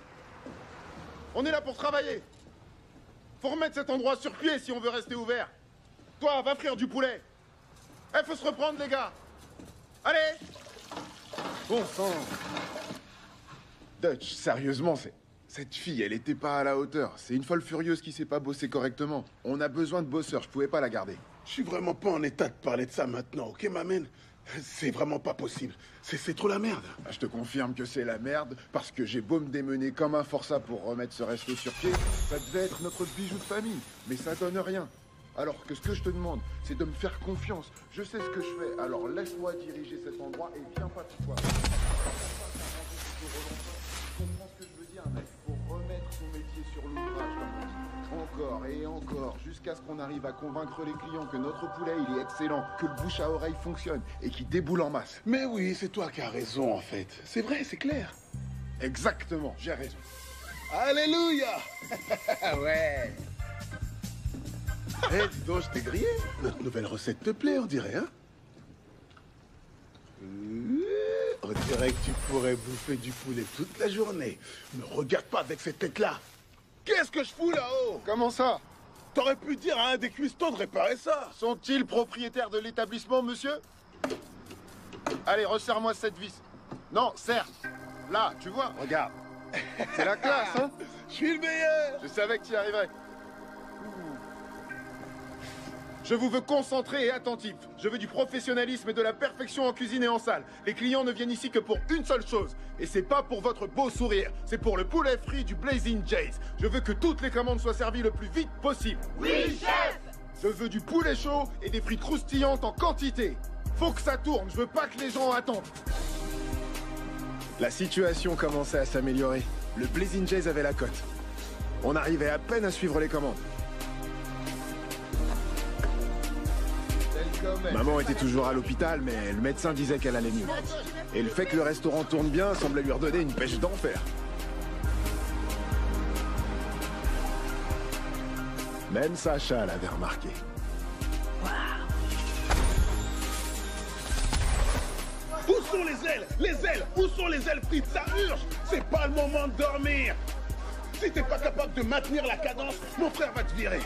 On est là pour travailler. Faut remettre cet endroit sur pied si on veut rester ouvert. Toi, va frire du poulet. Faut se reprendre, les gars. Allez. Bon sang. Dutch, sérieusement, Cette fille, elle était pas à la hauteur. C'est une folle furieuse qui sait pas bosser correctement. On a besoin de bosseurs, je pouvais pas la garder. Je suis vraiment pas en état de parler de ça maintenant, ok, m'amène? C'est vraiment pas possible. C'est trop la merde. Ah, je te confirme que c'est la merde, parce que j'ai beau me démener comme un forçat pour remettre ce resto sur pied, ça devait être notre bijou de famille, mais ça donne rien. Alors que ce que je te demande, c'est de me faire confiance. Je sais ce que je fais, alors laisse-moi diriger cet endroit et viens pas tout toi. Tu comprends ce que je veux dire, mec? Faut remettre son métier sur l'ouvrage, comme on dit. Encore et encore, jusqu'à ce qu'on arrive à convaincre les clients que notre poulet, il est excellent, que le bouche à oreille fonctionne et qu'il déboule en masse. Mais oui, c'est toi qui as raison, en fait. C'est vrai, c'est clair. Exactement, j'ai raison. Alléluia. Ouais. Hé, dis donc, je t'ai grillé. Notre nouvelle recette te plaît, on dirait, hein? On dirait que tu pourrais bouffer du poulet toute la journée. Me regarde pas avec cette tête-là. Qu'est-ce que je fous là-haut? Comment ça? T'aurais pu dire à un des cuistots de réparer ça. Sont-ils propriétaires de l'établissement, monsieur? Allez, resserre-moi cette vis. Non, serre. Là, tu vois, regarde. C'est la classe, hein? Je suis le meilleur. Je savais que tu y arriverais. Je vous veux concentré et attentif. Je veux du professionnalisme et de la perfection en cuisine et en salle. Les clients ne viennent ici que pour une seule chose. Et c'est pas pour votre beau sourire. C'est pour le poulet frit du Blazing Jays. Je veux que toutes les commandes soient servies le plus vite possible. Oui, chef! Je veux du poulet chaud et des frites croustillantes en quantité. Faut que ça tourne. Je veux pas que les gens attendent. La situation commençait à s'améliorer. Le Blazing Jays avait la cote. On arrivait à peine à suivre les commandes. Maman était toujours à l'hôpital, mais le médecin disait qu'elle allait mieux. Et le fait que le restaurant tourne bien semblait lui redonner une pêche d'enfer. Même Sacha l'avait remarqué. Où sont les ailes? Les ailes! Où sont les ailes frites? Ça urge! C'est pas le moment de dormir! Si t'es pas capable de maintenir la cadence, mon frère va te virer!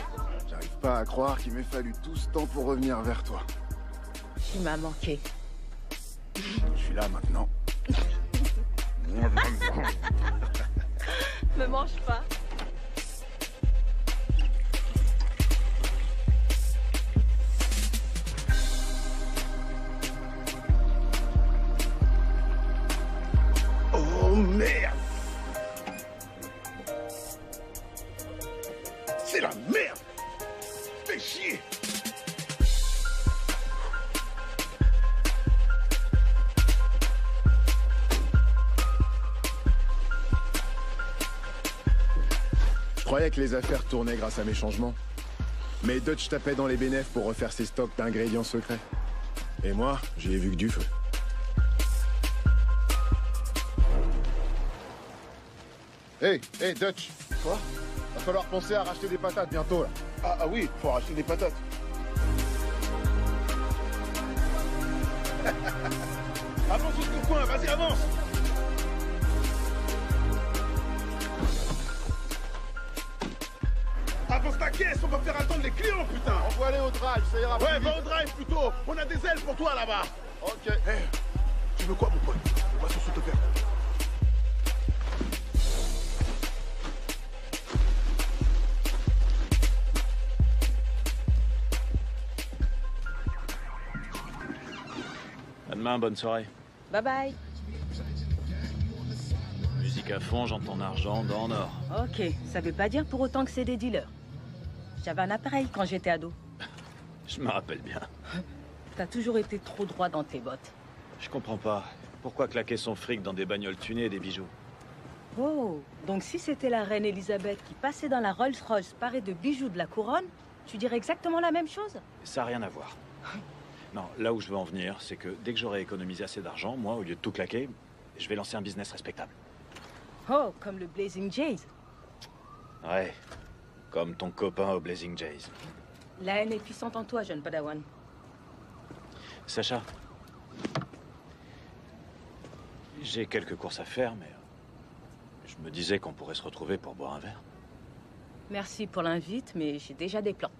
J'arrive pas à croire qu'il m'ait fallu tout ce temps pour revenir vers toi. Tu m'as manqué. Je suis là maintenant. Me mange pas. Oh merde! C'est la merde! Fais chier! Je croyais que les affaires tournaient grâce à mes changements. Mais Dutch tapait dans les bénéfices pour refaire ses stocks d'ingrédients secrets. Et moi, j'y ai vu que du feu. Hey, Dutch. Quoi? Va falloir penser à racheter des patates bientôt, là. Ah oui, faut racheter des patates. Avance jusqu'au coin, vas-y, avance! Avance ta caisse, on va faire attendre les clients, putain! On va aller au drive, ça ira plus Ouais, vite. va au drive plutôt! On a des ailes pour toi là-bas! Ok. Hey, tu veux quoi, mon pote? On va sur te faire. À demain, bonne soirée. Bye bye. Musique à fond, j'entends ton argent dans or. Ok, ça veut pas dire pour autant que c'est des dealers. J'avais un appareil quand j'étais ado. Je me rappelle bien. T'as toujours été trop droit dans tes bottes. Je comprends pas. Pourquoi claquer son fric dans des bagnoles tunées et des bijoux? Oh, donc si c'était la reine Elisabeth qui passait dans la Rolls-Royce parée de bijoux de la couronne, tu dirais exactement la même chose? Ça n'a rien à voir. Non, là où je veux en venir, c'est que dès que j'aurai économisé assez d'argent, moi, au lieu de tout claquer, je vais lancer un business respectable. Oh, comme le Blazing Jays. Ouais, comme ton copain au Blazing Jays. La haine est puissante en toi, jeune padawan. Sacha, j'ai quelques courses à faire, mais je me disais qu'on pourrait se retrouver pour boire un verre. Merci pour l'invite, mais j'ai déjà des plans.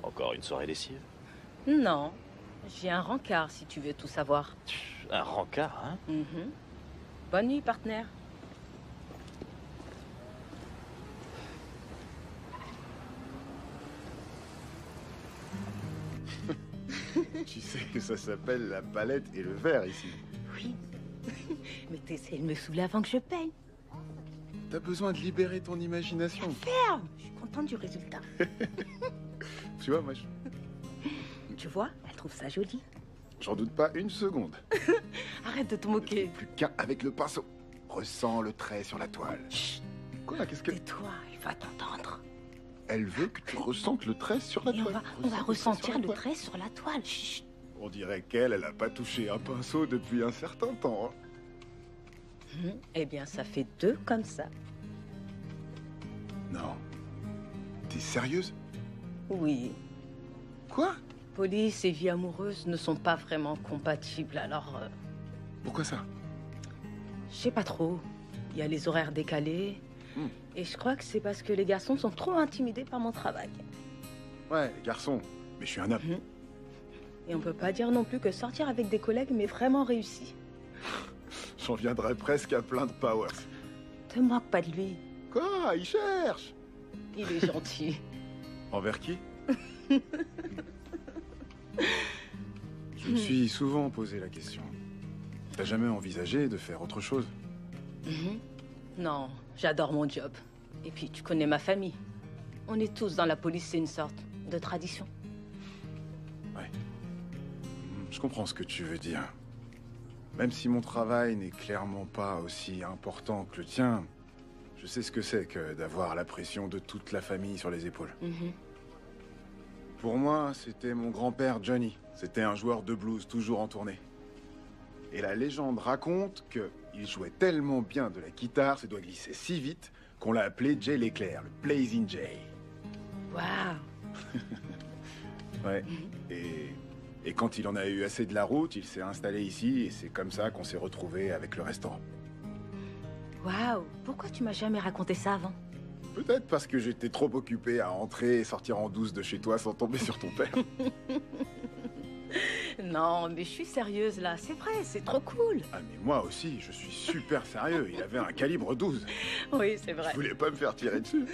Encore une soirée lessive? Non, j'ai un rencard si tu veux tout savoir. Un rencard, hein? Bonne nuit, partenaire. Tu sais que ça s'appelle la palette et le verre ici. Oui. Mais t'essaies de me saouler avant que je paye. T'as besoin de libérer ton imagination. Ferme! Je suis contente du résultat. Tu vois, moi, Tu vois, elle trouve ça joli. j'en doute pas une seconde. Arrête de te moquer. Plus qu'un avec le pinceau. Ressens le trait sur la toile. Chut. Quoi, qu'est-ce que... Tais-toi, il va t'entendre. Elle veut que tu ressentes le trait sur la Et toile. on va ressentir le trait sur la toile. Chut. On dirait qu'elle a pas touché un pinceau depuis un certain temps. Eh bien, ça fait 2 comme ça. Non. T'es sérieuse? Oui. Quoi? Police et vie amoureuse ne sont pas vraiment compatibles, alors... Pourquoi ça? Je sais pas trop. Il y a les horaires décalés. Et je crois que c'est parce que les garçons sont trop intimidés par mon travail. Ouais, les garçons. Mais je suis un homme. Et on peut pas dire non plus que sortir avec des collègues m'est vraiment réussi. J'en viendrais presque à plein de Powers. Te moque pas de lui. Quoi? Il cherche. Il est gentil. Envers qui? Je me suis souvent posé la question. T'as jamais envisagé de faire autre chose? Non, j'adore mon job. Et puis, tu connais ma famille. On est tous dans la police, c'est une sorte de tradition. Ouais. Je comprends ce que tu veux dire. Même si mon travail n'est clairement pas aussi important que le tien, je sais ce que c'est que d'avoir la pression de toute la famille sur les épaules. Pour moi, c'était mon grand-père Johnny. C'était un joueur de blues toujours en tournée. Et la légende raconte qu'il jouait tellement bien de la guitare, ses doigts glissaient si vite, qu'on l'a appelé Jay l'Éclair, le Blazing Jay. Waouh. Ouais. Et quand il en a eu assez de la route, il s'est installé ici, et c'est comme ça qu'on s'est retrouvés avec le restaurant. Waouh. Pourquoi tu m'as jamais raconté ça avant? Peut-être parce que j'étais trop occupé à entrer et sortir en douce de chez toi sans tomber sur ton père. Non, mais je suis sérieuse là. C'est vrai, c'est trop cool. Ah mais moi aussi, je suis super sérieux. Il avait un calibre 12. Oui, c'est vrai. Je voulais pas me faire tirer dessus.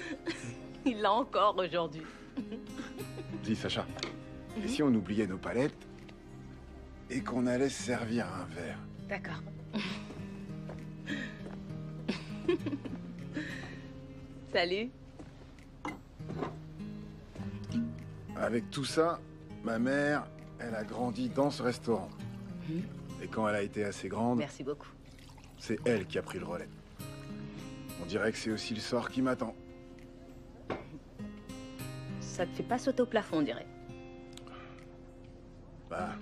Il l'a encore aujourd'hui. Dis Sacha, et si on oubliait nos palettes et qu'on allait se servir un verre? D'accord. Salut. Avec tout ça, ma mère, elle a grandi dans ce restaurant. Et quand elle a été assez grande... Merci beaucoup. C'est elle qui a pris le relais. On dirait que c'est aussi le sort qui m'attend. Ça te fait pas sauter au plafond, on dirait. Bah,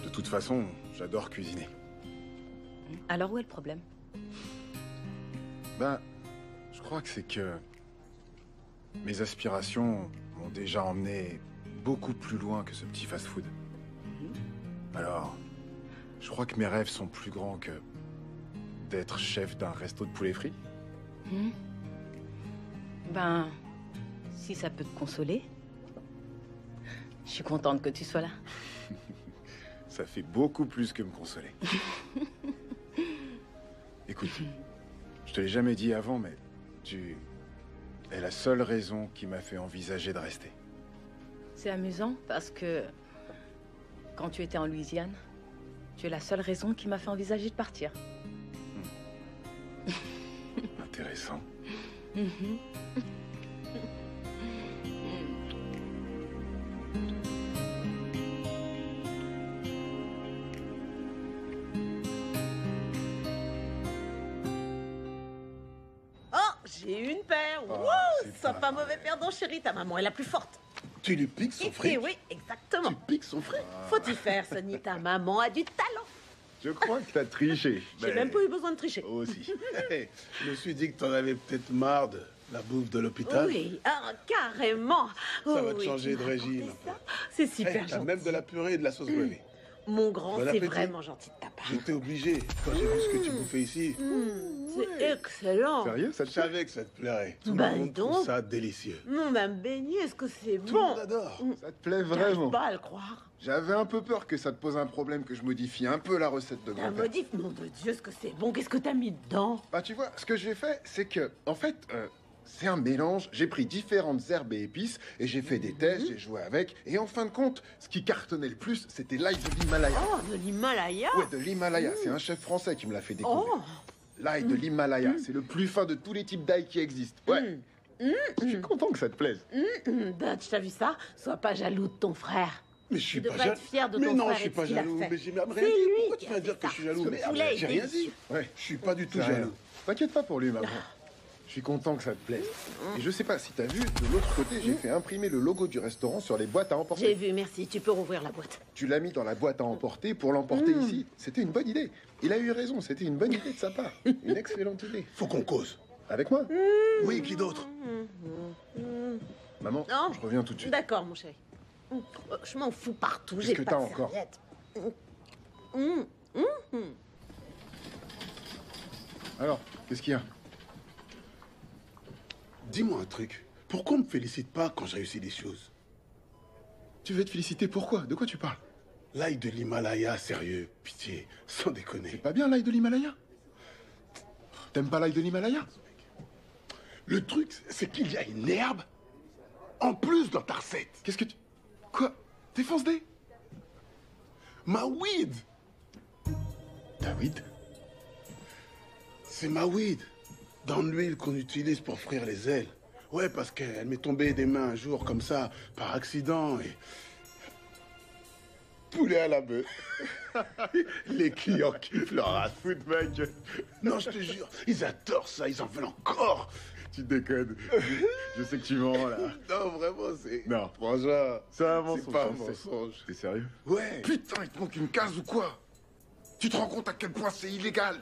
de toute façon, j'adore cuisiner. Alors où est le problème? Ben, je crois que c'est que mes aspirations m'ont déjà emmené beaucoup plus loin que ce petit fast-food. Alors, je crois que mes rêves sont plus grands que d'être chef d'un resto de poulet frit. Ben, si ça peut te consoler, je suis contente que tu sois là. Ça fait beaucoup plus que me consoler. Écoute, je te l'ai jamais dit avant, mais tu es la seule raison qui m'a fait envisager de rester. C'est amusant parce que quand tu étais en Louisiane, tu es la seule raison qui m'a fait envisager de partir. Intéressant. Oh, j'ai eu une paire. Wouh, sois pas mauvais perdant, chérie. Ta maman est la plus forte. Tu lui piques son fric? Eh oui, exactement. Tu piques son fric? Faut y faire, Sonny. Ta maman a du talent. Je crois que t'as triché. J'ai même pas eu besoin de tricher. Aussi. Je me suis dit que t'en avais peut-être marre de la bouffe de l'hôpital. Oui, carrément. Ça va te changer de régime. C'est super T'as gentil. même de la purée et de la sauce grenée. Mon grand, Bon c'est appétit. vraiment gentil de ta part. J'étais obligé quand j'ai vu ce que tu bouffais ici. C'est excellent. Sérieux, ça te savais que ça te plairait. Tout Bah, le monde dis trouve donc. ça délicieux. Non, même beignet, est-ce que c'est Tout bon? le monde adore. Ça te plaît J'arrive vraiment? pas à le croire. J'avais un peu peur que ça te pose un problème que je modifie un peu la recette de T'as grand-père. modif, nom de Dieu, est-ce que c'est bon? Qu'est-ce que t'as mis dedans? Bah tu vois, ce que j'ai fait, c'est que, en fait, C'est un mélange. J'ai pris différentes herbes et épices et j'ai fait des tests, j'ai joué avec. Et en fin de compte, ce qui cartonnait le plus, c'était l'ail de l'Himalaya. Oh, de l'Himalaya? Ouais, de l'Himalaya. C'est un chef français qui me l'a fait découvrir. Oh. L'ail de l'Himalaya, c'est le plus fin de tous les types d'ail qui existent. Ouais. Je suis content que ça te plaise. Dutch, t'as vu ça? Sois pas jaloux de ton frère. Mais je suis tu pas devrais être fier de ton mais non, frère je suis et de pas ce qu'il a jaloux. fait. Mais j'ai même C'est rien dit. lui Pourquoi qui tu a vas dire fait que je suis jaloux? Ce Mais poulet j'ai est rien dit. délicieux. Ouais. Je suis pas du tout C'est rien. jaloux. T'inquiète pas pour lui, maman. Je suis content que ça te plaise. Et je sais pas si t'as vu, de l'autre côté, j'ai fait imprimer le logo du restaurant sur les boîtes à emporter. J'ai vu, merci. Tu peux rouvrir la boîte. Tu l'as mis dans la boîte à emporter pour l'emporter ici. C'était une bonne idée. Il a eu raison, c'était une bonne idée de sa part. Une excellente idée. Faut qu'on cause. Avec moi? Oui, qui d'autre? Maman, Non. je reviens tout de suite. D'accord, mon chéri. Je m'en fous partout. Qu'est-ce J'ai que pas t'as de encore? serviette. Alors, qu'est-ce qu'il y a? Dis-moi un truc. Pourquoi on me félicite pas quand je réussis des choses? Tu veux te féliciter pourquoi? De quoi tu parles? L'ail de l'Himalaya, sérieux, pitié, sans déconner. C'est pas bien l'ail de l'Himalaya? T'aimes pas l'ail de l'Himalaya? Le truc, c'est qu'il y a une herbe en plus dans ta recette. Qu'est-ce que tu... Quoi? T'es fonce-dé? Ma weed. Ta weed? C'est ma weed. Dans l'huile qu'on utilise pour frire les ailes. Ouais, parce qu'elle m'est tombée des mains un jour comme ça, par accident, et... Poulet à la bœuf. Les clients kiffent leur race. Foot, mec. Non, je te jure, ils adorent ça, ils en veulent encore. Tu déconnes. Je sais que tu mens, là. Non, vraiment, c'est... Non. Franchement, c'est un mensonge. C'est pas un mensonge. T'es sérieux? Ouais. Putain, il te manque une case ou quoi? Tu te rends compte à quel point c'est illégal?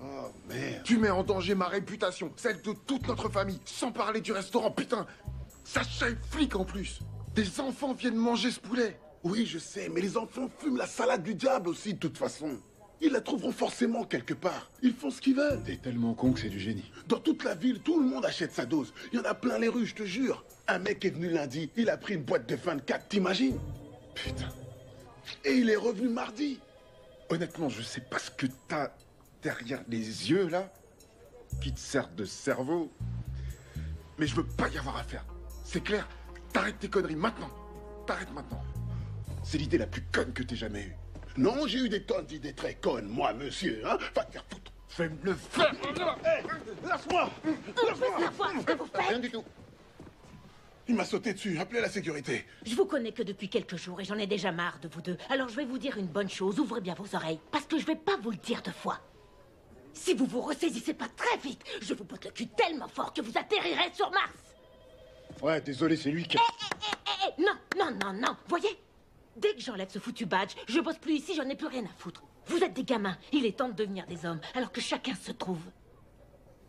Oh, merde. Tu mets en danger ma réputation, celle de toute notre famille, sans parler du restaurant, putain. Sacha est flic en plus. Des enfants viennent manger ce poulet. Oui, je sais, mais les enfants fument la salade du diable aussi, de toute façon. Ils la trouveront forcément quelque part. Ils font ce qu'ils veulent. T'es tellement con que c'est du génie. Dans toute la ville, tout le monde achète sa dose. Il y en a plein les rues, je te jure. Un mec est venu lundi, il a pris une boîte de 24, t'imagines? Putain. Et il est revenu mardi. Honnêtement, je sais pas ce que t'as derrière les yeux, là, qui te servent de cerveau. Mais je veux pas y avoir affaire. C'est clair? T'arrêtes tes conneries maintenant. T'arrêtes maintenant. C'est l'idée la plus conne que t'aies jamais eue. Non, j'ai eu des tonnes d'idées très connes, moi, monsieur, hein. Va te faire foutre. Fais-me le faire. Hey, lâche-moi. Rien du tout. Il m'a sauté dessus, appelez la sécurité. Je vous connais que depuis quelques jours et j'en ai déjà marre de vous deux. Alors je vais vous dire une bonne chose, ouvrez bien vos oreilles, parce que je vais pas vous le dire deux fois. Si vous vous ressaisissez pas très vite, je vous botte le cul tellement fort que vous atterrirez sur Mars. Ouais, désolé, c'est lui qui... Non, voyez? Dès que j'enlève ce foutu badge, je bosse plus ici, j'en ai plus rien à foutre. Vous êtes des gamins, il est temps de devenir des hommes, alors que chacun se trouve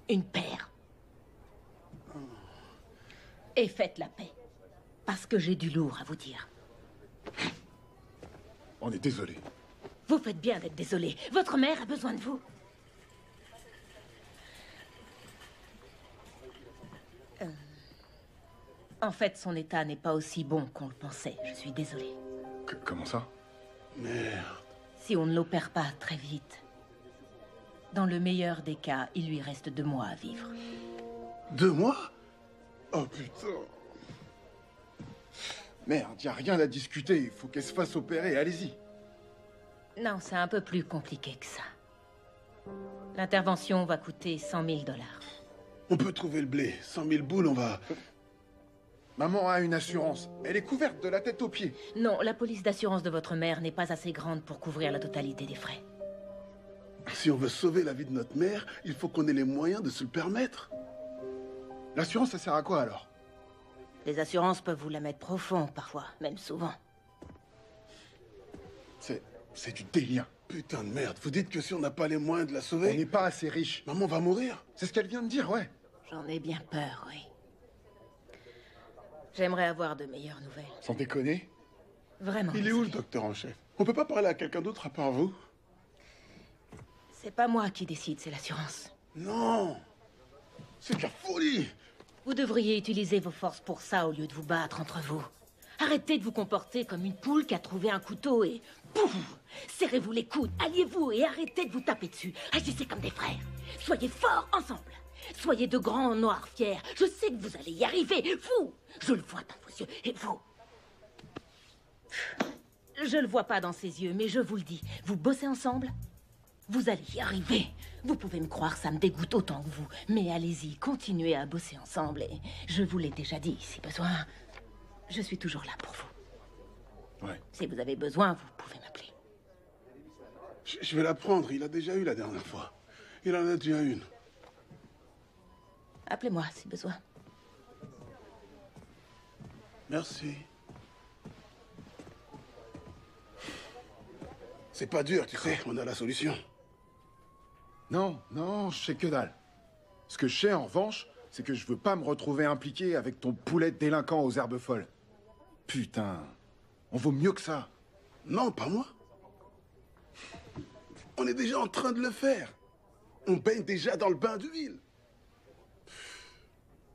une paire. Et faites la paix, parce que j'ai du lourd à vous dire. On est désolé. Vous faites bien d'être désolé, votre mère a besoin de vous. En fait, son état n'est pas aussi bon qu'on le pensait, je suis désolée. Comment ça? Merde. Si on ne l'opère pas très vite, dans le meilleur des cas, il lui reste 2 mois à vivre. 2 mois? Oh putain. Merde, y a rien à discuter, il faut qu'elle se fasse opérer, allez-y. Non, c'est un peu plus compliqué que ça. L'intervention va coûter 100 000 $. On peut trouver le blé, 100 000 boules, on va... Maman a une assurance. Elle est couverte de la tête aux pieds. Non, la police d'assurance de votre mère n'est pas assez grande pour couvrir la totalité des frais. Si on veut sauver la vie de notre mère, il faut qu'on ait les moyens de se le permettre. L'assurance, ça sert à quoi alors? Les assurances peuvent vous la mettre profond, parfois, même souvent. C'est du délire. Putain de merde, vous dites que si on n'a pas les moyens de la sauver... On n'est pas assez riche. Maman va mourir. C'est ce qu'elle vient de dire, ouais. J'en ai bien peur, oui. J'aimerais avoir de meilleures nouvelles. Sans déconner? Vraiment. Il est où le docteur en chef? On peut pas parler à quelqu'un d'autre à part vous? C'est pas moi qui décide, c'est l'assurance. Non! C'est de la folie! Vous devriez utiliser vos forces pour ça au lieu de vous battre entre vous. Arrêtez de vous comporter comme une poule qui a trouvé un couteau et... Pouf! Serrez-vous les coudes, alliez-vous et arrêtez de vous taper dessus. Agissez comme des frères. Soyez forts ensemble. Soyez de grands noirs fiers. Je sais que vous allez y arriver. Vous, je le vois dans vos yeux. Et vous? Je le vois pas dans ses yeux, mais je vous le dis. Vous bossez ensemble? Vous allez y arriver. Vous pouvez me croire, ça me dégoûte autant que vous. Mais allez-y, continuez à bosser ensemble. Et je vous l'ai déjà dit, si besoin, je suis toujours là pour vous. Ouais. Si vous avez besoin, vous pouvez m'appeler. Je vais la prendre. Il a déjà eu la dernière fois. Il en a déjà une. Appelez-moi si besoin. Merci. C'est pas dur, tu sais. On a la solution. Non, non, je sais que dalle. Ce que je sais, en revanche, c'est que je veux pas me retrouver impliqué avec ton poulet délinquant aux herbes folles. Putain, on vaut mieux que ça. Non, pas moi. On est déjà en train de le faire. On baigne déjà dans le bain d'huile.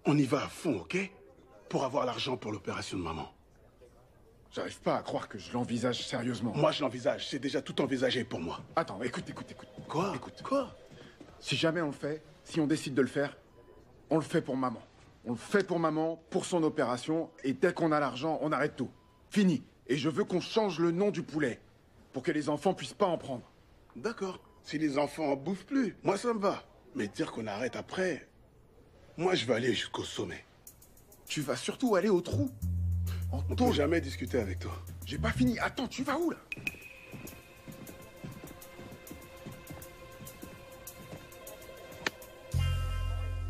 On y va à fond, ok? Pour avoir l'argent pour l'opération de maman. J'arrive pas à croire que je l'envisage sérieusement. Moi, je l'envisage. C'est déjà tout envisagé pour moi. Attends, écoute. Quoi? Écoute. Quoi? Si jamais on le fait, si on décide de le faire, on le fait pour maman. On le fait pour maman, pour son opération, et dès qu'on a l'argent, on arrête tout. Fini. Et je veux qu'on change le nom du poulet, pour que les enfants puissent pas en prendre. D'accord. Si les enfants en bouffent plus, moi ça me va. Mais dire qu'on arrête après, moi je vais aller jusqu'au sommet. Tu vas surtout aller au trou. On peut jamais discuter avec toi. J'ai pas fini. Attends, tu vas où là?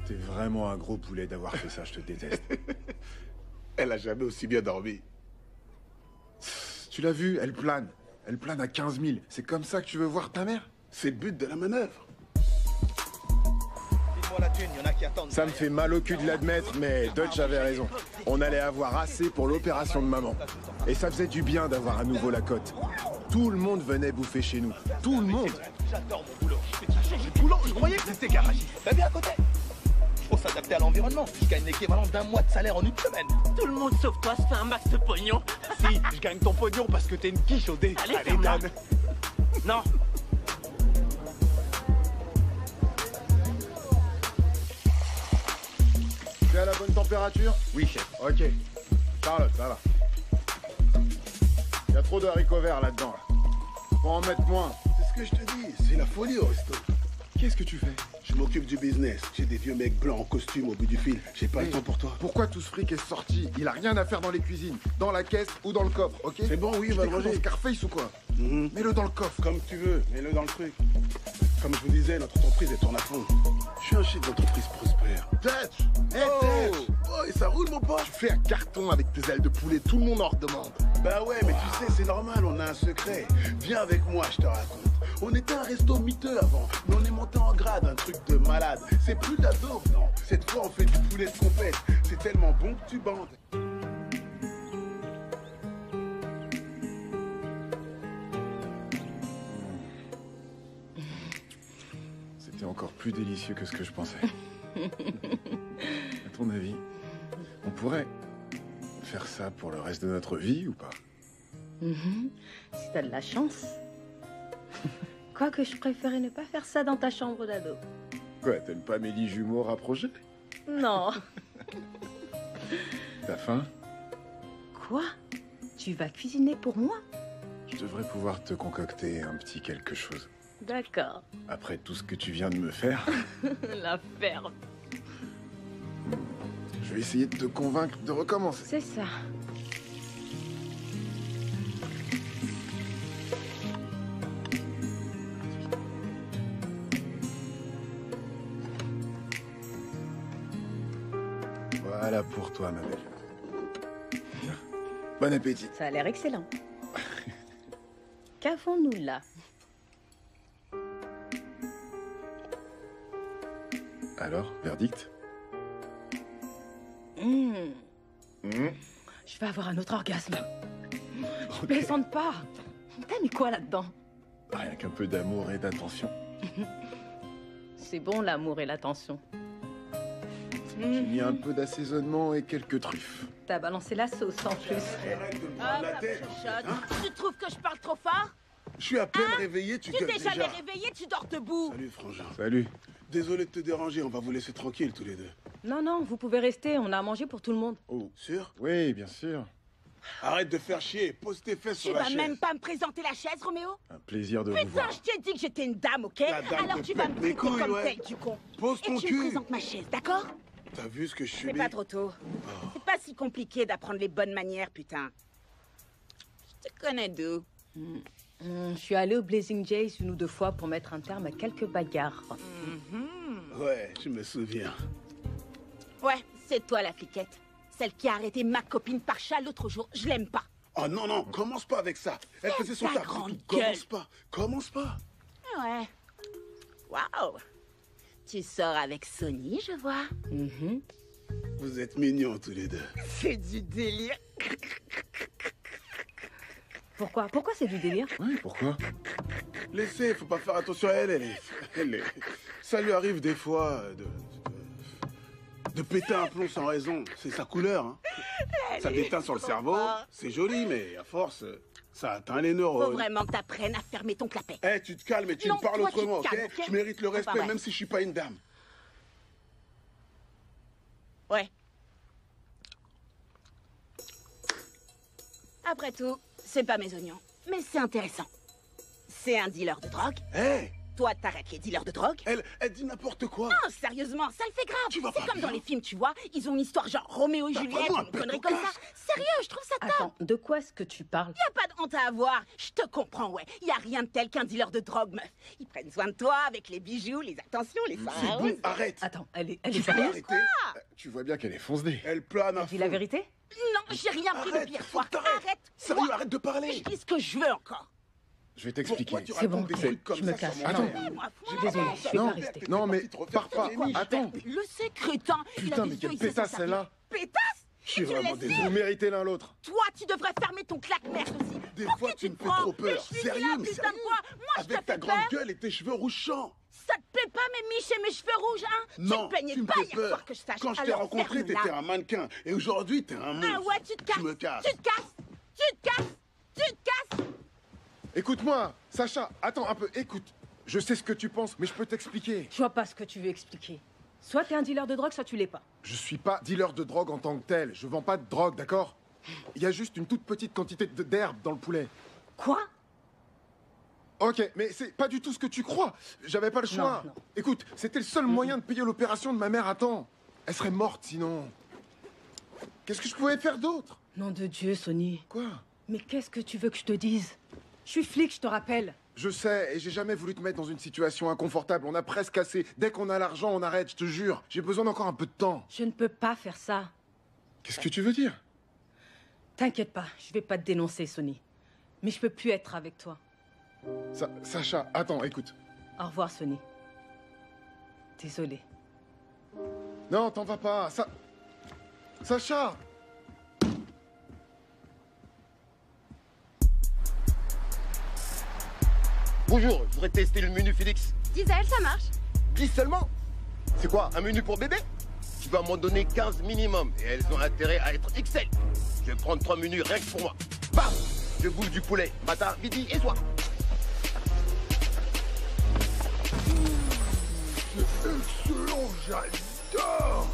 T'es vraiment un gros poulet d'avoir fait ça, je te déteste. Elle a jamais aussi bien dormi. Tu l'as vu, elle plane. Elle plane à 15 000. C'est comme ça que tu veux voir ta mère? C'est le but de la manœuvre. Ça me fait mal au cul de l'admettre, mais Dutch avait raison. On allait avoir assez pour l'opération de maman. Et ça faisait du bien d'avoir à nouveau la cote. Tout le monde venait bouffer chez nous. Tout le monde. J'adore mon boulot. Le boulot, je croyais que c'était garagiste. T'as bien à côté. Faut s'adapter à l'environnement. Je gagne l'équivalent d'un mois de salaire en une semaine. Tout le monde sauf toi se fait un max de pognon. Si, je gagne ton pognon parce que t'es une quiche au dé. Allez, ferme-la. Dan. Non. C'est à la bonne température? Oui, chef. Ok. Charlotte, ça va. Il y a trop de haricots verts là-dedans. Là. Faut en mettre moins. C'est ce que je te dis. C'est la folie au resto. Qu'est-ce que tu fais? Je m'occupe du business. J'ai des vieux mecs blancs en costume au bout du fil. J'ai pas le temps pour toi. Pourquoi tout ce fric est sorti? Il a rien à faire dans les cuisines, dans la caisse ou dans le coffre, ok? C'est bon, oui, va le ranger. Scarface ou quoi? Mets-le dans le coffre. Comme tu veux, mets-le dans le truc. Comme je vous disais, notre entreprise est tourne à fond. Je suis un chef d'entreprise prospère. Dutch! Hey, Dutch! Oh, et ça roule, mon pote? Tu fais un carton avec tes ailes de poulet, tout le monde en redemande. Bah ouais, mais tu sais, c'est normal, on a un secret. Viens avec moi, je te raconte. On était un resto miteux avant, mais on est monté en grade, un truc de malade. C'est plus de la dope, non. Cette fois, on fait du poulet de compète. C'est tellement bon que tu bandes. C'était encore plus délicieux que ce que je pensais. À ton avis, on pourrait faire ça pour le reste de notre vie ou pas? Si t'as de la chance. Quoique je préférais ne pas faire ça dans ta chambre d'ado. Quoi, t'aimes pas mes jumeaux rapprochés? Non. T'as faim? Quoi? Tu vas cuisiner pour moi? Je devrais pouvoir te concocter un petit quelque chose. D'accord. Après tout ce que tu viens de me faire, La ferme. je vais essayer de te convaincre de recommencer. C'est ça. Voilà pour toi, ma belle. Bon appétit. Ça a l'air excellent. Qu'avons-nous là? Alors, verdict? Je vais avoir un autre orgasme. Je plaisante pas. T'as mis quoi là-dedans? Rien qu'un peu d'amour et d'attention. C'est bon l'amour et l'attention. J'ai mis un peu d'assaisonnement et quelques truffes. T'as balancé la sauce en plus. Arrête de me Ah, prendre la ma tête. chuchote. Hein? Tu trouves que je parle trop fort? Je suis à peine réveillé, tu Tu gueules t'es déjà. jamais réveillé, tu dors debout. Salut, frangin. Salut. Désolé de te déranger, on va vous laisser tranquille tous les deux. Non, non, vous pouvez rester, on a à manger pour tout le monde. Oh, sûr? Oui, bien sûr. Arrête de faire chier, pose tes fesses Tu sur la vas chaise. même pas me présenter la chaise, Roméo? Un plaisir de vous Putain, voir. je t'ai dit que j'étais une dame, ok? La dame Alors te tu vas me pète les traiter couilles, comme ouais. tel, du con. Pose ton Et tu me cul. présentes ma chaise, d'accord? T'as vu ce que je suis C'est pas trop tôt. C'est pas si compliqué d'apprendre les bonnes manières, putain. Je te connais d'où? Je suis allée au Blazing Jays 1 ou 2 fois pour mettre un terme à quelques bagarres. Ouais, je me souviens. Ouais, c'est toi la fliquette. Celle qui a arrêté ma copine par chat l'autre jour. Je l'aime pas. Oh non, non, commence pas avec ça. Elle faisait son ta taf. grande Commence gueule. pas, commence pas. Ouais. Waouh. Tu sors avec Sony, je vois. Vous êtes mignons tous les deux. C'est du délire. Pourquoi? Pourquoi c'est du délire? Oui, pourquoi? Laissez, faut pas faire attention à elle. Ça lui arrive des fois de péter un plomb sans raison. C'est sa couleur. Hein. Ça déteint sur le cerveau. C'est joli, mais à force, ça atteint les Faut neurones. vraiment que t'apprennes à fermer ton clapet. Eh, tu te calmes et tu Non, me parles toi, tu te autrement, calmes, ok? ok? Je mérite le Enfin, respect, ouais. même si je suis pas une dame. Ouais. Après tout, c'est pas mes oignons. Mais c'est intéressant. C'est un dealer de drogue. Hé! Toi, t'arrêtes les dealers de drogue. Elle dit n'importe quoi. Non, sérieusement, ça le fait grave. Tu vas C'est pas comme bien. dans les films, tu vois. Ils ont une histoire genre Roméo et T'as Juliette, vraiment un une connerie comme ça. pétocasse. Sérieux, je trouve ça top. Attends, de quoi est-ce que tu parles? Y a pas de honte à avoir. Je te comprends, ouais. Y a rien de tel qu'un dealer de drogue, meuf. Ils prennent soin de toi avec les bijoux, les attentions, les C'est soins. bon, arrête. Attends, elle est Tu peux sérieuse? arrêter. Tu vois bien qu'elle est fonce-nez. Elle plane à Dis la fond. vérité? Non, j'ai rien pris Arrête, depuis hier faut soir. que t'arrêtes. Arrête. Sérieux, arrête de parler. Je dis ce que je veux encore. Je vais t'expliquer. Pourquoi tu C'est bon, racontes des ok, trucs comme je me ça sur casse. mon Attends. père? Moi, Je suis désolée, je vais Non, pas rester. Non, mais pars pas. Attends. Le sais, crétin. Il a Putain, des mais yeux, quelle il sait s'en pétasse, servir. celle-là. Pétasse? Je suis Tu vraiment laisses désolé. Vous méritez l'un l'autre. Toi, tu devrais fermer ton claque-merde aussi. Des Pour fois, qui tu me te fais prends? trop peur. Mais je suis Sérieux, là, mais putain sérieux. de quoi? Moi, je te Avec ta fais grande peur. gueule et tes cheveux rougeants. Ça te plaît pas, mes miches et mes cheveux rouges, hein? Non, Tu te plaignais tu me pas fais hier peur. soir que je sache. Quand je t'ai Alors, rencontré, ferme-la. t'étais un mannequin. Et aujourd'hui, t'es un monstre. Ah ouais, tu te casses. Tu me casses. Tu te casses. Tu te casses. Tu te casses. Écoute-moi, Sacha, attends un peu, écoute. Je sais ce que tu penses, mais je peux t'expliquer. Je vois pas ce que tu veux expliquer. Soit t'es un dealer de drogue, soit tu l'es pas. Je suis pas dealer de drogue en tant que tel. Je vends pas de drogue, d'accord? Il y a juste une toute petite quantité d'herbe dans le poulet. Quoi? Ok, mais c'est pas du tout ce que tu crois. J'avais pas le choix. Non, non. Écoute, c'était le seul moyen de payer l'opération de ma mère à temps. Elle serait morte sinon. Qu'est-ce que je pouvais faire d'autre? Nom de Dieu, Sony. Quoi? Mais qu'est-ce que tu veux que je te dise? Je suis flic, je te rappelle. Je sais, et j'ai jamais voulu te mettre dans une situation inconfortable. On a presque assez. Dès qu'on a l'argent, on arrête, je te jure. J'ai besoin d'encore un peu de temps. Je ne peux pas faire ça. Qu'est-ce que tu veux dire? T'inquiète pas, je vais pas te dénoncer, Sony. Mais je peux plus être avec toi. Sacha, attends, écoute. Au revoir, Sony. Désolée. Non, t'en vas pas. Sacha! Bonjour, je voudrais tester le menu Félix. 10 ailes, ça marche. 10 seulement? C'est quoi, un menu pour bébé? Tu vas m'en donner 15 minimum et elles ont intérêt à être XL. Je vais prendre 3 menus rien que pour moi. Bam! Je bouffe du poulet, matin, midi et soir. C'est excellent, j'adore.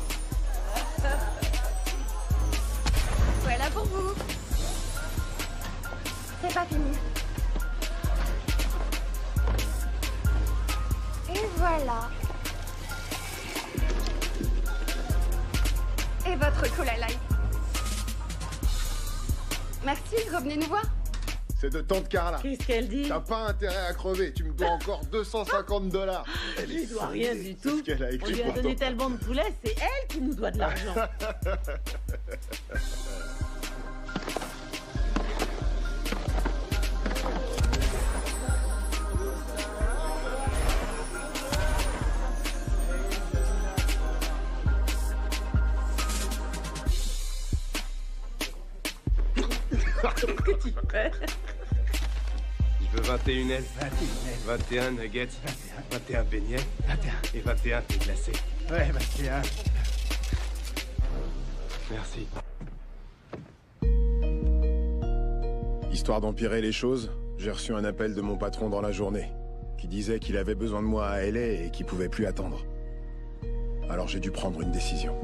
Voilà pour vous. C'est pas fini. Et voilà. Et votre cola light. Merci, revenez nous voir. C'est de tante Carla. Qu'est-ce qu'elle dit? T'as pas intérêt à crever. Tu me dois encore 250 $. Je lui dois rien du tout. Qu'elle a On écrit lui a pour donné toi. tellement de poulet, c'est elle qui nous doit de l'argent. Qu'est-ce que tu fais? Je veux 21 ailes. 21 nuggets. 21 beignets. Et 21 thé glacé. Ouais, 21. Merci. Histoire d'empirer les choses, j'ai reçu un appel de mon patron dans la journée. qui disait qu'il avait besoin de moi à LA et qu'il pouvait plus attendre. Alors j'ai dû prendre une décision.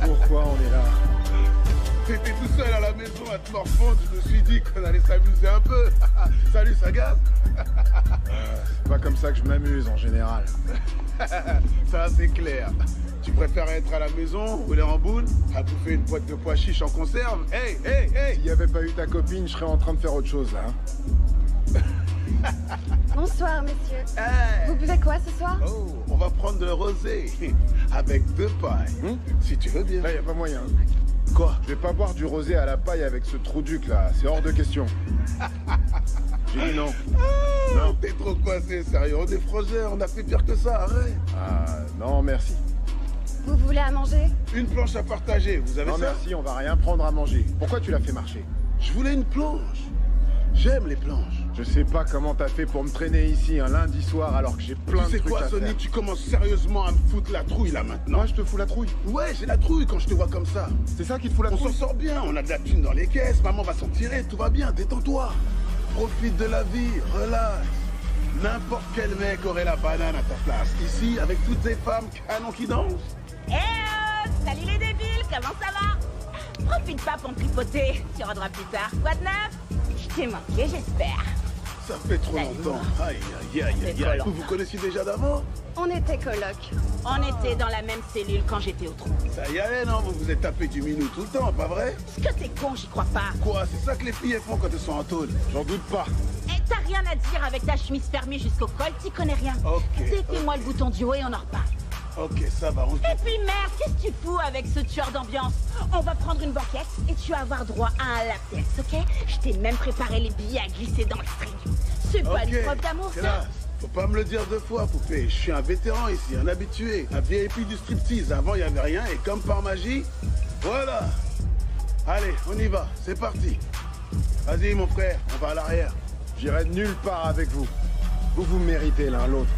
Pourquoi on est là? T'étais tout seul à la maison à te morfondre, je me suis dit qu'on allait s'amuser un peu. Salut, ça gaz? C'est pas comme ça que je m'amuse en général. Ça, c'est clair. Tu préfères être à la maison, rouler en boule, à bouffer une boîte de pois chiches en conserve? Hey, hey, hey! S'il n'y avait pas eu ta copine, je serais en train de faire autre chose là. Bonsoir, messieurs. Hey. Vous buvez quoi ce soir? Oh, on va prendre le rosé avec 2 pailles. Si tu veux bien. Là, y a pas moyen. Quoi? Je vais pas boire du rosé à la paille avec ce trou duc là, c'est hors de question. J'ai dit non. Non, t'es trop coincé, sérieux. On est frangins, on a fait pire que ça, arrête. Ah, non, merci. Vous voulez à manger? Une planche à partager, vous avez non, ça? Non, merci, on va rien prendre à manger. Pourquoi tu l'as fait marcher? Je voulais une planche. J'aime les planches. Je sais pas comment t'as fait pour me traîner ici un lundi soir alors que j'ai plein de trucs à faire. Tu sais quoi, Sony, tu commences sérieusement à me foutre la trouille là maintenant. Moi, je te fous la trouille? Ouais, j'ai la trouille quand je te vois comme ça. C'est ça qui te fout la trouille? On s'en sort bien, on a de la thune dans les caisses, maman va s'en tirer, tout va bien, détends-toi. Profite de la vie, relax. N'importe quel mec aurait la banane à ta place. Ici, avec toutes ces femmes canons qui dansent. Salut les débiles, comment ça va? Profite pas pour me tripoter, tu rendras plus tard. Quoi de neuf? Je t'ai manqué, j'espère. Ça fait trop longtemps. Aïe, aïe, aïe, aïe, aïe. Vous vous connaissiez déjà d'avant? On était colocs. On était dans la même cellule quand j'étais au trou. Ça y allait, non? Vous vous êtes tapé du minou tout le temps, pas vrai? Est-ce que t'es con, j'y crois pas. Quoi? C'est ça que les filles font quand elles sont en tôle? J'en doute pas. Et t'as rien à dire avec ta chemise fermée jusqu'au col, t'y connais rien. Ok. Déplie-moi le bouton du haut et on en reparle. Ok, ça va, on se... Et puis merde, qu'est-ce que tu fous avec ce tueur d'ambiance? On va prendre une banquette et tu vas avoir droit à un latex, ok? Je t'ai même préparé les billets à glisser dans le string. C'est pas une preuve d'amour, ça? Faut pas me le dire 2 fois, poupée. Je suis un vétéran ici, un habitué. Un VIP du striptease. Avant, il y avait rien et comme par magie, voilà. Allez, on y va. C'est parti. Vas-y, mon frère, on va à l'arrière. J'irai nulle part avec vous. Vous vous méritez l'un l'autre.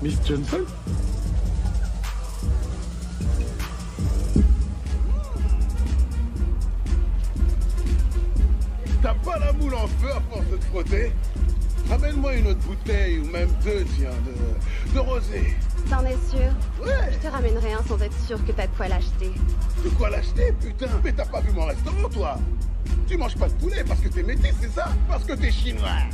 Miss Johnson? T'as pas la moule en feu à force de te frotter? Ramène-moi une autre bouteille, ou même 2, tiens, de rosé. T'en es sûr? Ouais. Je te ramènerai un sans être sûr que t'as de quoi l'acheter. De quoi l'acheter, putain? Mais t'as pas vu mon restaurant, toi? Tu manges pas de poulet parce que t'es métis, c'est ça? Parce que t'es chinois?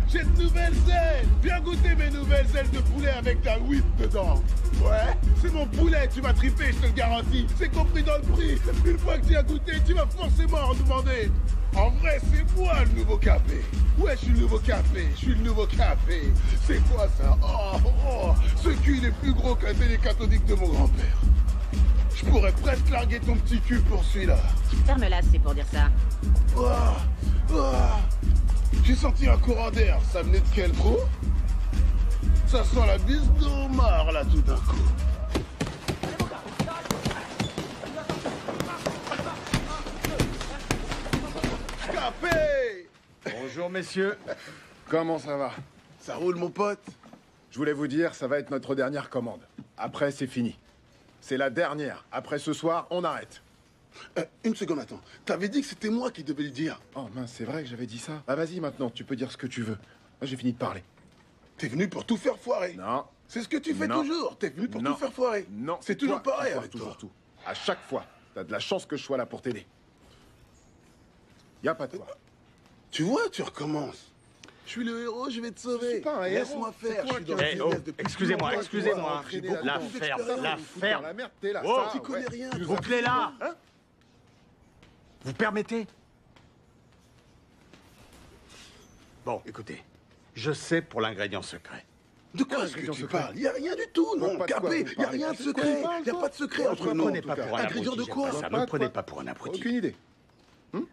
J'ai de nouvelles ailes. Viens goûter mes nouvelles ailes de poulet avec ta whip dedans. Ouais, c'est mon poulet, tu vas triper, je te le garantis. C'est compris dans le prix. Une fois que tu as goûté, tu vas forcément en demander. En vrai, c'est moi le nouveau café. Ouais, je suis le nouveau café. Je suis le nouveau café. C'est quoi ça? Oh, ce cul il est plus gros qu'un télé cathodique de mon grand-père. Je pourrais presque larguer ton petit cul pour celui-là. Ferme-la, c'est pour dire ça. J'ai senti un courant d'air, ça venait de quel trou? Ça sent la bise d'Omar, là, tout d'un coup. Café! Bonjour, messieurs. Comment ça va? Ça roule, mon pote? Je voulais vous dire, ça va être notre dernière commande. Après, c'est fini. C'est la dernière. Après ce soir, on arrête. Une seconde, attends. T'avais dit que c'était moi qui devais le dire. Oh mince, c'est vrai que j'avais dit ça. Ah vas-y maintenant, tu peux dire ce que tu veux. Moi j'ai fini de parler. T'es venu pour tout faire foirer. Non. C'est ce que tu fais Non. toujours. T'es venu pour Non. tout faire foirer. Non. C'est toujours toi qui pareil foires avec toujours toi. tout. À chaque fois. T'as de la chance que je sois là pour t'aider. Y a pas de quoi. Tu vois, tu recommences. Je suis le héros, je vais te sauver. Je suis pas un héros. Laisse-moi faire. C'est toi Je suis qui dans as le fait business ça. depuis Excusez-moi, plus longtemps que toi. excusez-moi. J'ai beaucoup La plus ferme, d'expérience. la Dans ferme. la merde, t'es là. Oh, ça, tu connais ouais. rien, Tu nous toi. as Bouclez là. Hein? Vous permettez? Bon, écoutez. Je sais pour l'ingrédient secret. De quoi est-ce que tu parles? Y a rien du tout, non, Pas de quoi Capé. vous Y a parlez. rien de De quoi secret. il parle, Y a toi? pas de secret Ne entre me nous. prenez pas pour un Ingrédient abruti, de quoi? j'aime pas ça. Ne me prenez pas pour un abruti. Aucune idée.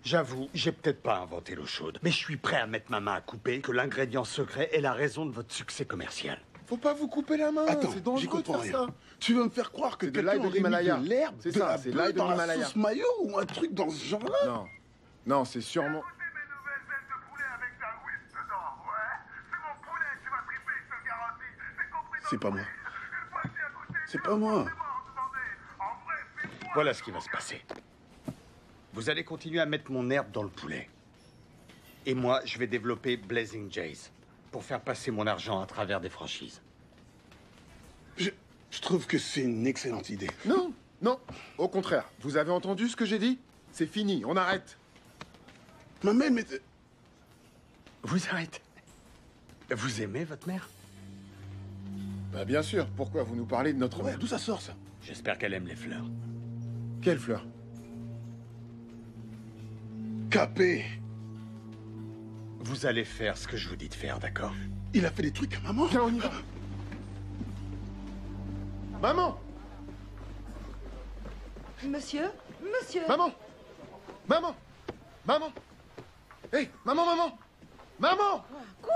J'avoue, j'ai peut-être pas inventé l'eau chaude, mais je suis prêt à mettre ma main à couper que l'ingrédient secret est la raison de votre succès commercial. Faut pas vous couper la main. Attends, c'est j'y dangereux de comprends faire rien. ça. Tu veux me faire croire que C'est de quelqu'un l'ail de aurait mis l'Himalaya. de l'herbe, C'est de ça, la c'est beuh l'ail de dans la l'Himalaya. sauce mayo ou un truc dans ce genre-là? Non. Non, c'est sûrement... C'est pas moi. C'est pas moi. Voilà ce qui va se passer. Vous allez continuer à mettre mon herbe dans le poulet. Et moi, je vais développer Blazing Jays pour faire passer mon argent à travers des franchises. Je trouve que c'est une excellente idée. Non, non. Au contraire. Vous avez entendu ce que j'ai dit? C'est fini, on arrête. Ma mère, mais... Vous arrêtez. Vous aimez votre mère? Bah bien sûr. Pourquoi vous nous parlez de notre mère? D'où ça sort, ça? J'espère qu'elle aime les fleurs. Quelle fleur? Capé. Vous allez faire ce que je vous dis de faire, d'accord? Il a fait des trucs à maman. Viens, on y va. Maman! Monsieur? Monsieur? Maman! Maman! Maman! Hé, maman, maman! Maman! Quoi?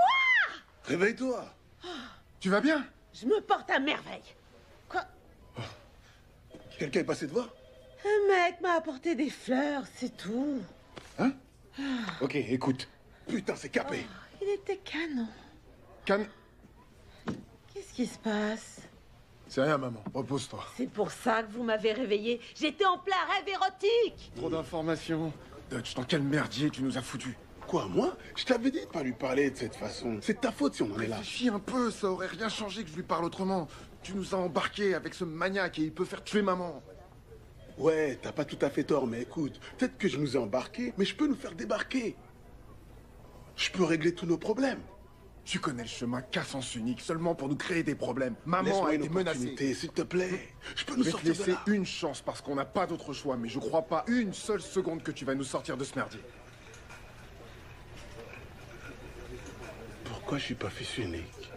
Réveille-toi. Tu vas bien? Je me porte à merveille. Quoi? Quelqu'un est passé te voir? Un mec m'a apporté des fleurs, c'est tout. Hein? Ok, écoute. Putain, c'est Capé. Il était canon. Qu'est-ce qui se passe? C'est rien, maman. Repose-toi. C'est pour ça que vous m'avez réveillée. J'étais en plein rêve érotique. Trop d'informations. Dutch, dans quel merdier tu nous as foutus? Quoi, moi? Je t'avais dit de pas lui parler de cette façon. C'est ta faute si on en est là. Réfléchis un peu, ça aurait rien changé que je lui parle autrement. Tu nous as embarqués avec ce maniaque et il peut faire tuer maman. Ouais, t'as pas tout à fait tort, mais écoute, peut-être que je nous ai embarqués, mais je peux nous faire débarquer. Je peux régler tous nos problèmes. Tu connais le chemin qu'à sens unique, seulement pour nous créer des problèmes. Maman Laisse-moi a une été menacée. opportunité, s'il te plaît. Je peux Je nous vais te sortir de laisser là. une chance parce qu'on n'a pas d'autre choix, mais je crois pas une seule seconde que tu vas nous sortir de ce merdier. Pourquoi je suis pas fils unique?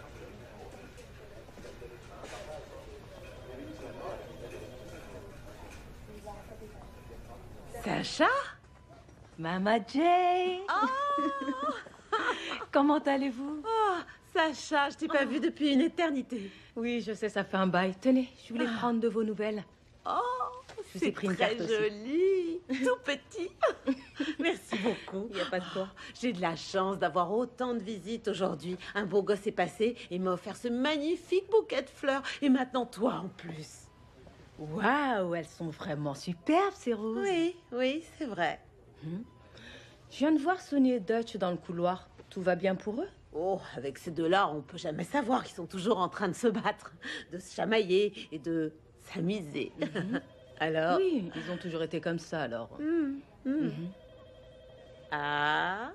Sacha? Mama Jane? Comment allez-vous? Oh, Sacha, je t'ai pas vue depuis une éternité. Oui, je sais, ça fait un bail. Tenez, je voulais prendre de vos nouvelles. Oh, Je vous ai c'est pris une très carte aussi. joli, tout petit. Merci beaucoup. Il n'y a pas de quoi. J'ai de la chance d'avoir autant de visites aujourd'hui. Un beau gosse est passé et m'a offert ce magnifique bouquet de fleurs. Et maintenant, toi en plus. Waouh, elles sont vraiment superbes, ces roses. Oui, oui, c'est vrai. Je viens de voir Sonny et Dutch dans le couloir. Tout va bien pour eux? Oh, avec ces deux-là, on peut jamais savoir qu'ils sont toujours en train de se battre, de se chamailler et de s'amuser. Alors? Oui, ils ont toujours été comme ça, alors. Ah,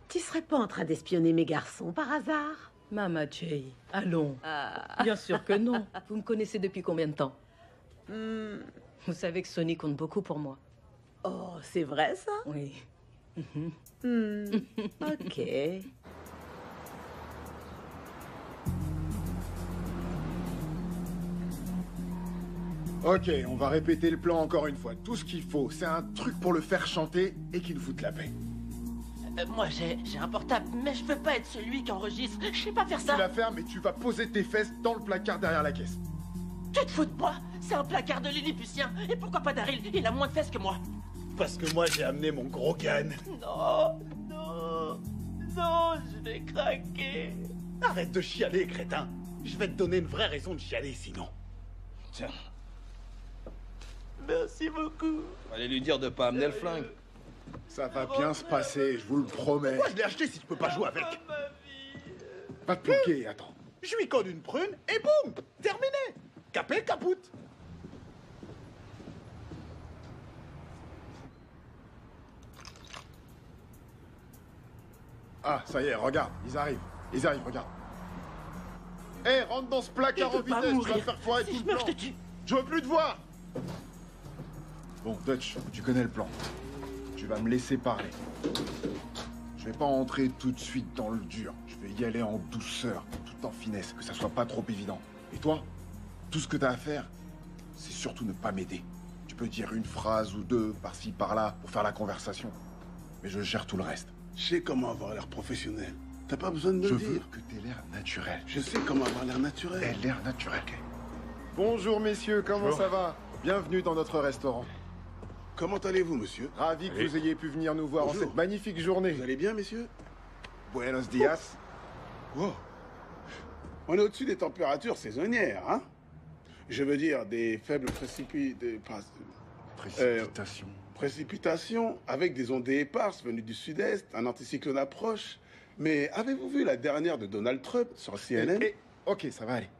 tu serais pas en train d'espionner mes garçons par hasard? Mama Jay, allons. Ah. Bien sûr que non. Vous me connaissez depuis combien de temps? Vous savez que Sonny compte beaucoup pour moi. Oh, c'est vrai ça? Oui. Ok. Ok, on va répéter le plan encore une fois. Tout ce qu'il faut, c'est un truc pour le faire chanter et qu'il foute la paix. Moi, j'ai un portable, mais je veux pas être celui qui enregistre. Je sais pas faire Tu ça. la fermes et tu vas poser tes fesses dans le placard derrière la caisse. Tu te fous de moi? C'est un placard de Lilliputien. Et pourquoi pas Daryl? Il a moins de fesses que moi. Parce que moi, j'ai amené mon gros gun. Non, non, non, je vais craquer. Arrête de chialer, crétin. Je vais te donner une vraie raison de chialer, sinon. Tiens, Merci beaucoup. allez lui dire de pas amener le flingue. Ça va bien se passer, je vous le promets. Pourquoi je l'ai acheté si tu peux pas jouer avec? Va te planquer, attends. Je lui colle une prune et boum, terminé. Capé, caput. Ah, ça y est, regarde, ils arrivent, regarde. Hé, rentre dans ce placard en vitesse, tu vas faire foirer tout le plan. Je veux plus te voir. Bon, Dutch, tu connais le plan. Tu vas me laisser parler. Je vais pas entrer tout de suite dans le dur. Je vais y aller en douceur, tout en finesse, que ça soit pas trop évident. Et toi, tout ce que t'as à faire, c'est surtout ne pas m'aider. Tu peux dire une phrase ou deux, par-ci, par-là, pour faire la conversation. Mais je gère tout le reste. Je sais comment avoir l'air professionnel. T'as pas besoin de me le dire. Je veux que t'aies l'air naturel. Je sais comment avoir l'air naturel. Aie l'air naturel. Bonjour messieurs, comment ça va? Bienvenue dans notre restaurant. Comment allez-vous, monsieur? Ravi que vous ayez pu venir nous voir en cette magnifique journée. Vous allez bien, messieurs? Buenos dias. Wow. On est au-dessus des températures saisonnières, hein? Je veux dire, des faibles précipitations avec des ondées éparses venues du sud-est, un anticyclone approche. Mais avez-vous vu la dernière de Donald Trump sur CNN? Ok, ça va aller.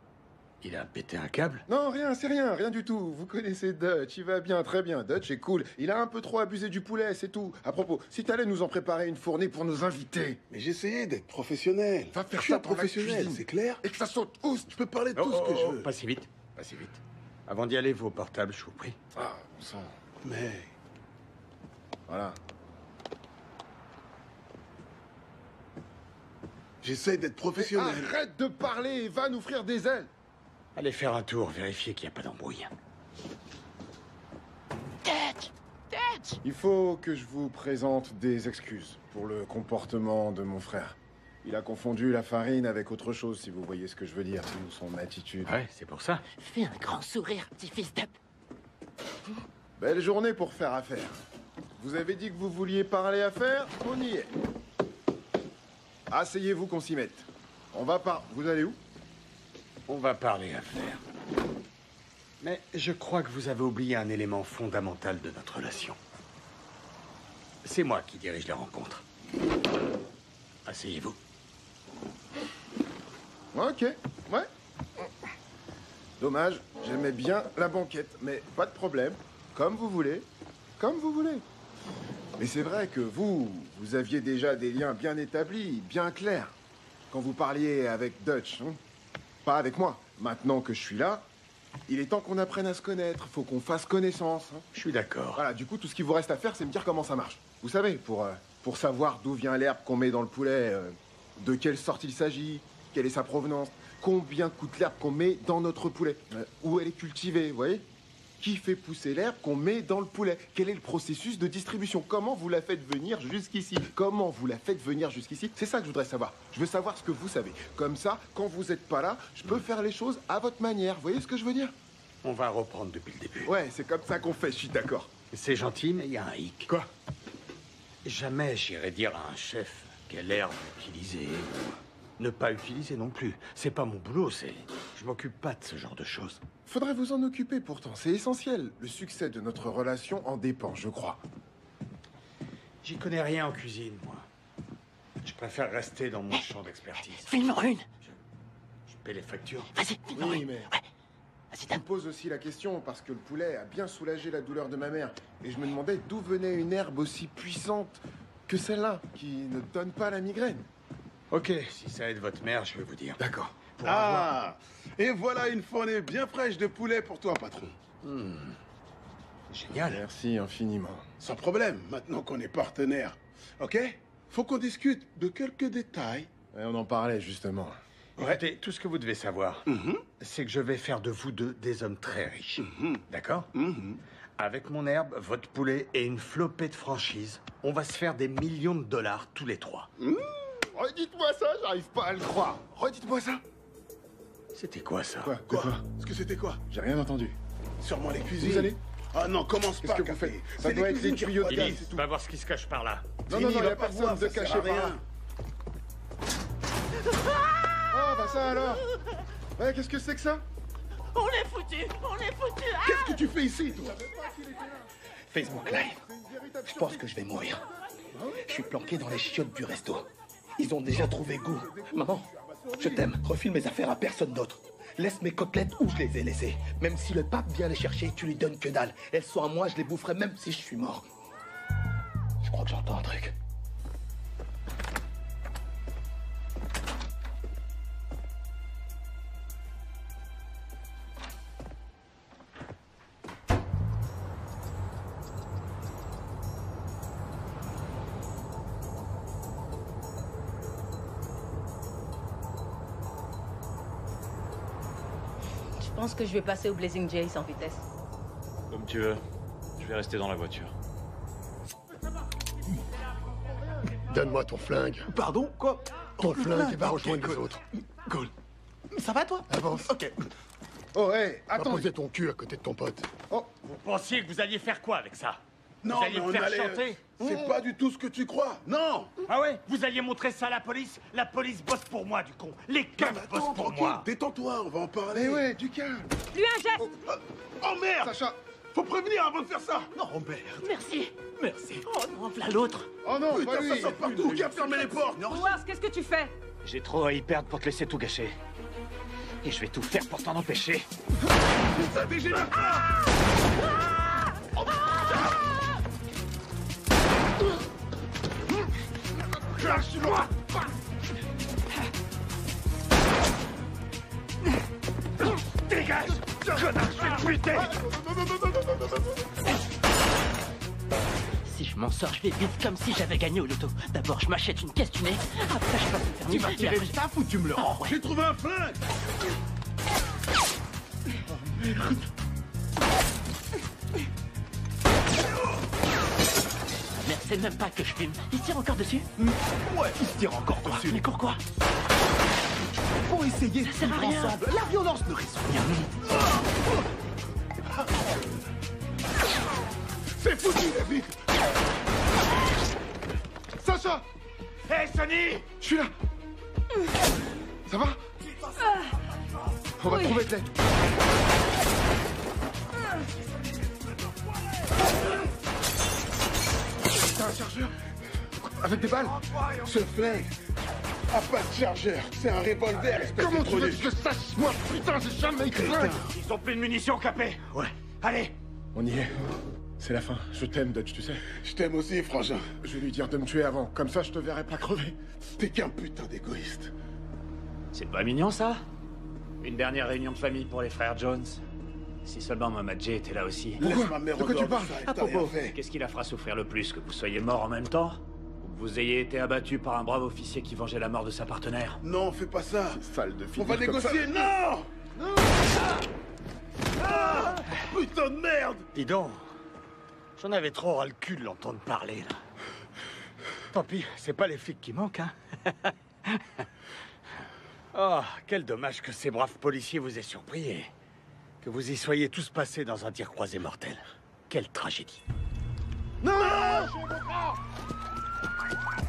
Il a pété un câble? Non, rien, c'est rien du tout. Vous connaissez Dutch, il va bien, très bien. Dutch est cool. Il a un peu trop abusé du poulet, c'est tout. À propos, si t'allais nous en préparer une fournée pour nos invités. Mais j'essayais d'être professionnel. Va faire ça ça professionnel, c'est clair? Et que ça saute oust. Je peux parler de tout ce que je veux. Pas si vite, pas si vite. Avant d'y aller, vos portables, je vous prie. Ah, on sent. Mais... Voilà. J'essaie d'être professionnel. Mais arrête de parler et va nous offrir des ailes. Allez faire un tour, vérifier qu'il n'y a pas d'embrouille. Il faut que je vous présente des excuses pour le comportement de mon frère. Il a confondu la farine avec autre chose, si vous voyez ce que je veux dire, ou son attitude. Ouais, c'est pour ça. Fais un grand sourire, petit fils de... Belle journée pour faire affaire. Vous avez dit que vous vouliez parler affaires, on y est. Asseyez-vous qu'on s'y mette. On va pas... Vous allez où? On va parler affaires. Mais je crois que vous avez oublié un élément fondamental de notre relation. C'est moi qui dirige les rencontres. Asseyez-vous. Ok, ouais. Dommage, j'aimais bien la banquette, mais pas de problème. Comme vous voulez, comme vous voulez. Mais c'est vrai que vous aviez déjà des liens bien établis, bien clairs. Quand vous parliez avec Dutch, hein. Pas avec moi. Maintenant que je suis là, il est temps qu'on apprenne à se connaître. Faut qu'on fasse connaissance. Hein. Je suis d'accord. Voilà, du coup, tout ce qu'il vous reste à faire, c'est me dire comment ça marche. Vous savez, pour savoir d'où vient l'herbe qu'on met dans le poulet, de quelle sorte il s'agit, quelle est sa provenance, combien coûte l'herbe qu'on met dans notre poulet, où elle est cultivée, vous voyez? Qui fait pousser l'herbe qu'on met dans le poulet? Quel est le processus de distribution? Comment vous la faites venir jusqu'ici? Comment vous la faites venir jusqu'ici? C'est ça que je voudrais savoir. Je veux savoir ce que vous savez. Comme ça, quand vous n'êtes pas là, je peux faire les choses à votre manière. Vous voyez ce que je veux dire? On va reprendre depuis le début. Ouais, c'est comme ça qu'on fait, je suis d'accord. C'est gentil, mais il y a un hic. Quoi? Jamais j'irai dire à un chef quelle herbe utiliser ou ne pas utiliser non plus. C'est pas mon boulot, c'est... Je m'occupe pas de ce genre de choses. Faudrait vous en occuper pourtant, c'est essentiel. Le succès de notre relation en dépend, je crois. J'y connais rien en cuisine, moi. Je préfère rester dans mon champ d'expertise. File-moi une. Je paie les factures. Vas-y, file-moi Oui, une. mais... Ouais. Je me pose aussi la question parce que le poulet a bien soulagé la douleur de ma mère. Et je me demandais d'où venait une herbe aussi puissante que celle-là, qui ne donne pas la migraine. Ok, si ça aide votre mère, je vais vous dire. D'accord. Et voilà une fournée bien fraîche de poulet pour toi, patron. Génial. Merci infiniment. Sans problème, maintenant qu'on est partenaires. Ok? Faut qu'on discute de quelques détails. Ouais, on en parlait justement. Écoutez, tout ce que vous devez savoir, c'est que je vais faire de vous deux des hommes très riches. D'accord? Avec mon herbe, votre poulet et une flopée de franchises, on va se faire des millions de dollars tous les trois. Redites-moi ça, j'arrive pas à le croire. Redites-moi ça. C'était quoi ça? Quoi? Est-ce que c'était quoi? J'ai rien entendu. Sûrement les cuisines. Vous allez? Ah non, commence pas, Qu'est-ce que vous faites? Ça doit être les tuyaux de gaz, c'est tout. Va voir ce qui se cache par là. Non, il y a personne de caché par là. Ah, bah ça alors. Ouais, qu'est-ce que c'est que ça? On est foutus. Qu'est-ce que tu fais ici, toi? Facebook Live. Je pense que je vais mourir. Je suis planqué dans les chiottes du resto. Ils ont déjà trouvé goût. Maman, Je t'aime. Refile mes affaires à personne d'autre. Laisse mes côtelettes où je les ai laissées. Même si le pape vient les chercher, tu lui donnes que dalle. Elles sont à moi, je les boufferai même si je suis mort. Je crois que j'entends un truc. Je pense que je vais passer au Blazing Jay sans vitesse. Comme tu veux. Je vais rester dans la voiture. Donne-moi ton flingue. Pardon? Quoi? Ton flingue et va rejoindre les autres. Cool. Ça va, toi? Avance. Ok. Oh, hé, attends. Poser ton cul à côté de ton pote. Oh, vous pensiez que vous alliez faire quoi avec ça? Non, vous alliez mais me on faire allait... chanter? C'est pas du tout ce que tu crois. Non. Ah ouais? Vous alliez montrer ça à la police? La police bosse pour moi, du con. Les keufs bossent pour moi. Détends-toi, on va en parler. Mais ouais, du calme. Lui un geste. Oh merde! Sacha, faut prévenir avant de faire ça. Non, merde. Merci. Merci. Oh non, voilà l'autre. Oh non, Putain, pas lui. ça sort partout. Qui a fermé les portes? Wars, qu'est-ce que tu fais? J'ai trop à y perdre pour te laisser tout gâcher. Et je vais tout faire pour t'en empêcher. Ça dégénère pas. Lâche-moi. Dégage! Connard, je vais te buter! Si je m'en sors, je vais vite comme si j'avais gagné au loto. D'abord, je m'achète une caisse du nez. Après, je passe le permis. Tu vas tirer le staff ou tu me le rends? Oh, ouais. J'ai trouvé un flingue. Merde, c'est même pas que je fume. Il tire encore dessus? Ouais, il se tire encore dessus. Mais pourquoi? Pour essayer de sert à vivre rien. ensemble. La violence ne résout rien. C'est foutu, David. Sacha. Hé, Sonny! Je suis là. Ça va? On va trouver Glenn. T'as un chargeur? Avec des balles? Ce flingue a pas de chargeur. C'est un revolver, espèce de... Comment tu veux que je sache, moi? Putain, j'ai jamais eu de flingue. Ils ont plus de munitions, Capé! Ouais. Allez! On y est. C'est la fin. Je t'aime, Dutch, tu sais. Je t'aime aussi, frangin. Je vais lui dire de me tuer avant. Comme ça, je te verrai pas crever. T'es qu'un putain d'égoïste. C'est pas mignon, ça? Une dernière réunion de famille pour les frères Jones. Si seulement Mama Jay était là aussi. Laisse ma mère De quoi tu parles? À propos. Qu'est-ce qui la fera souffrir le plus? Que vous soyez mort en même temps? Ou que vous ayez été abattu par un brave officier qui vengeait la mort de sa partenaire? Non, fais pas ça. Sale de fille. On va négocier. Non! Non! Ah! Putain de merde! Dis donc, j'en avais trop ras le cul de l'entendre parler, là. Tant pis, c'est pas les flics qui manquent, hein. Oh, quel dommage que ces braves policiers vous aient surpris et que vous y soyez tous passés dans un tir croisé mortel. Quelle tragédie. Non!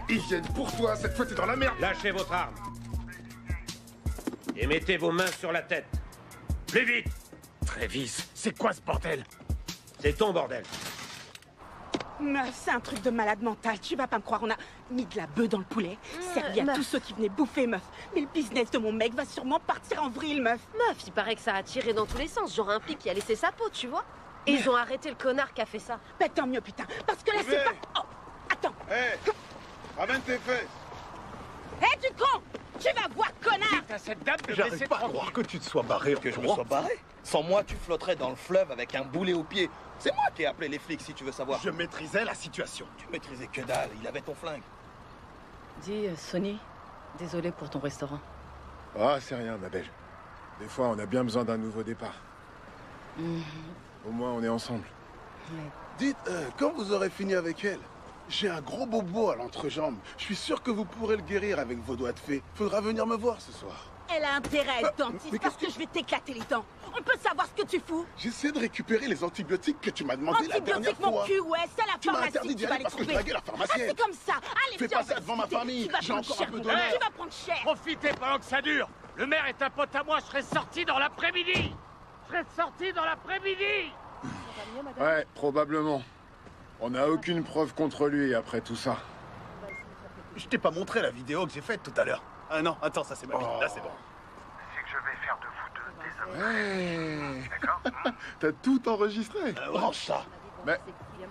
Ils viennent pour toi, cette fois t'es dans la merde! Lâchez votre arme. Et mettez vos mains sur la tête. Plus vite! Travis, c'est quoi ce bordel? C'est ton bordel. Meuf, c'est un truc de malade mental. Tu vas pas me croire, on a mis de la bœuf dans le poulet, servi à meuf. tous ceux qui venaient bouffer, meuf. Mais le business de mon mec va sûrement partir en vrille, meuf. Meuf, il paraît que ça a tiré dans tous les sens. Genre un flic qui a laissé sa peau, tu vois. Et ils ont arrêté le connard qui a fait ça. Bah tant mieux, putain. Parce que là, c'est pas... Oh, attends. Hé! Ramène tes fesses! Hé, tu con! Tu vas voir, connard! T'as cette dame de J'arrive baisser pas à tranquille. croire que tu te sois barré. Que je me sois barré. Sans moi, tu flotterais dans le fleuve avec un boulet au pied. C'est moi qui ai appelé les flics, si tu veux savoir. Je maîtrisais la situation. Tu maîtrisais que dalle, il avait ton flingue. Dis, Sonny, désolé pour ton restaurant. Ah, c'est rien, ma belle. Des fois, on a bien besoin d'un nouveau départ. Au moins, on est ensemble. Dites, quand vous aurez fini avec elle, j'ai un gros bobo à l'entrejambe. Je suis sûr que vous pourrez le guérir avec vos doigts de fée. Faudra venir me voir ce soir. Elle a intérêt à être dentiste mais parce que je vais t'éclater les dents. On peut savoir ce que tu fous? J'essaie de récupérer les antibiotiques que tu m'as demandé la dernière Antibiotiques, mon fois. cul, ouais, c'est à la Tu m'as pharmacie interdit que d'y tu vas aller les parce que je trouver. draguais la pharmacienne. Ah, c'est comme ça. Allez, Fais viens, pas on va ça devant ma discuter. famille. Tu vas J'ai prendre encore cher, un peu mon d'honneur. gars. Tu vas prendre cher. Profitez pendant que ça dure. Le maire est un pote à moi, je serai sorti dans l'après-midi. Je serai sorti dans l'après-midi. Ouais, probablement. On n'a aucune preuve contre lui après tout ça. Je t'ai pas montré la vidéo que j'ai faite tout à l'heure. Ah non, attends, ça c'est ma vie. Là, c'est bon. C'est que je vais faire de vous deux des hommes. Ouais. D'accord? T'as tout enregistré. Branche ça. Mais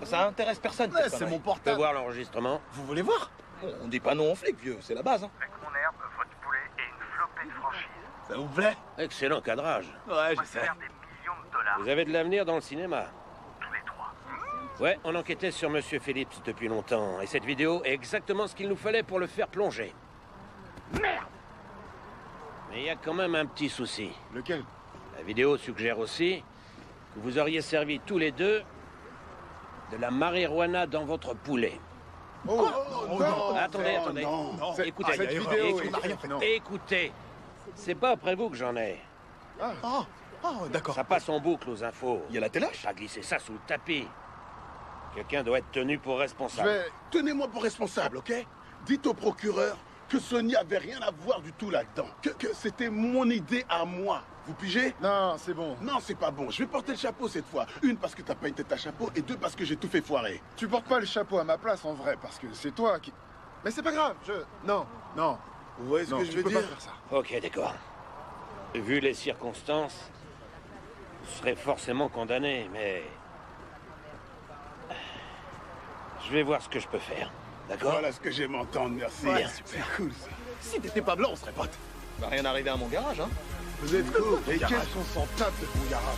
Ça intéresse personne. Ouais, cette c'est connerie. mon Tu peux portable. voir l'enregistrement? Vous voulez voir? On dit pas non aux flics, vieux, c'est la base. Hein. Avec mon herbe, votre poulet et une flopée de franchises. Ça vous plaît? Excellent cadrage. Ouais, On je va sais. faire des millions de dollars. Vous avez de l'avenir dans le cinéma. Tous les trois. Ouais, on enquêtait sur Monsieur Phillips depuis longtemps. Et cette vidéo est exactement ce qu'il nous fallait pour le faire plonger. Merde! Mais il y a quand même un petit souci. Lequel? La vidéo suggère aussi que vous auriez servi tous les deux de la marijuana dans votre poulet. Oh, non, Attendez, non, attendez. non. Écoutez, cette vidéo, écoutez. C'est pas après vous que j'en ai. Ah, d'accord. Ça passe en boucle aux infos. Il y a la téloche. Pas glisser ça sous le tapis. Quelqu'un doit être tenu pour responsable. Tenez-moi pour responsable, ok? Dites au procureur que Sony avait rien à voir du tout là-dedans. Que c'était mon idée à moi. Vous pigez? Non, c'est bon. Non, c'est pas bon. Je vais porter le chapeau cette fois. Une, parce que t'as pas une tête à chapeau, et deux, parce que j'ai tout fait foirer. Tu portes pas le chapeau à ma place en vrai, parce que c'est toi qui... Mais c'est pas grave, Non, non. Vous voyez ce Non, que je tu veux peux dire? pas faire ça. Ok, d'accord. Vu les circonstances, vous serez forcément condamné, mais... Je vais voir ce que je peux faire. D'accord? Voilà ce que j'aime entendre, merci. Ouais, C'est cool, ça. Si t'étais pas blanc, on serait potes. Va rien arriver à mon garage, hein. Vous êtes cool. Et qu'est-ce qu'on s'en tape de ton garage?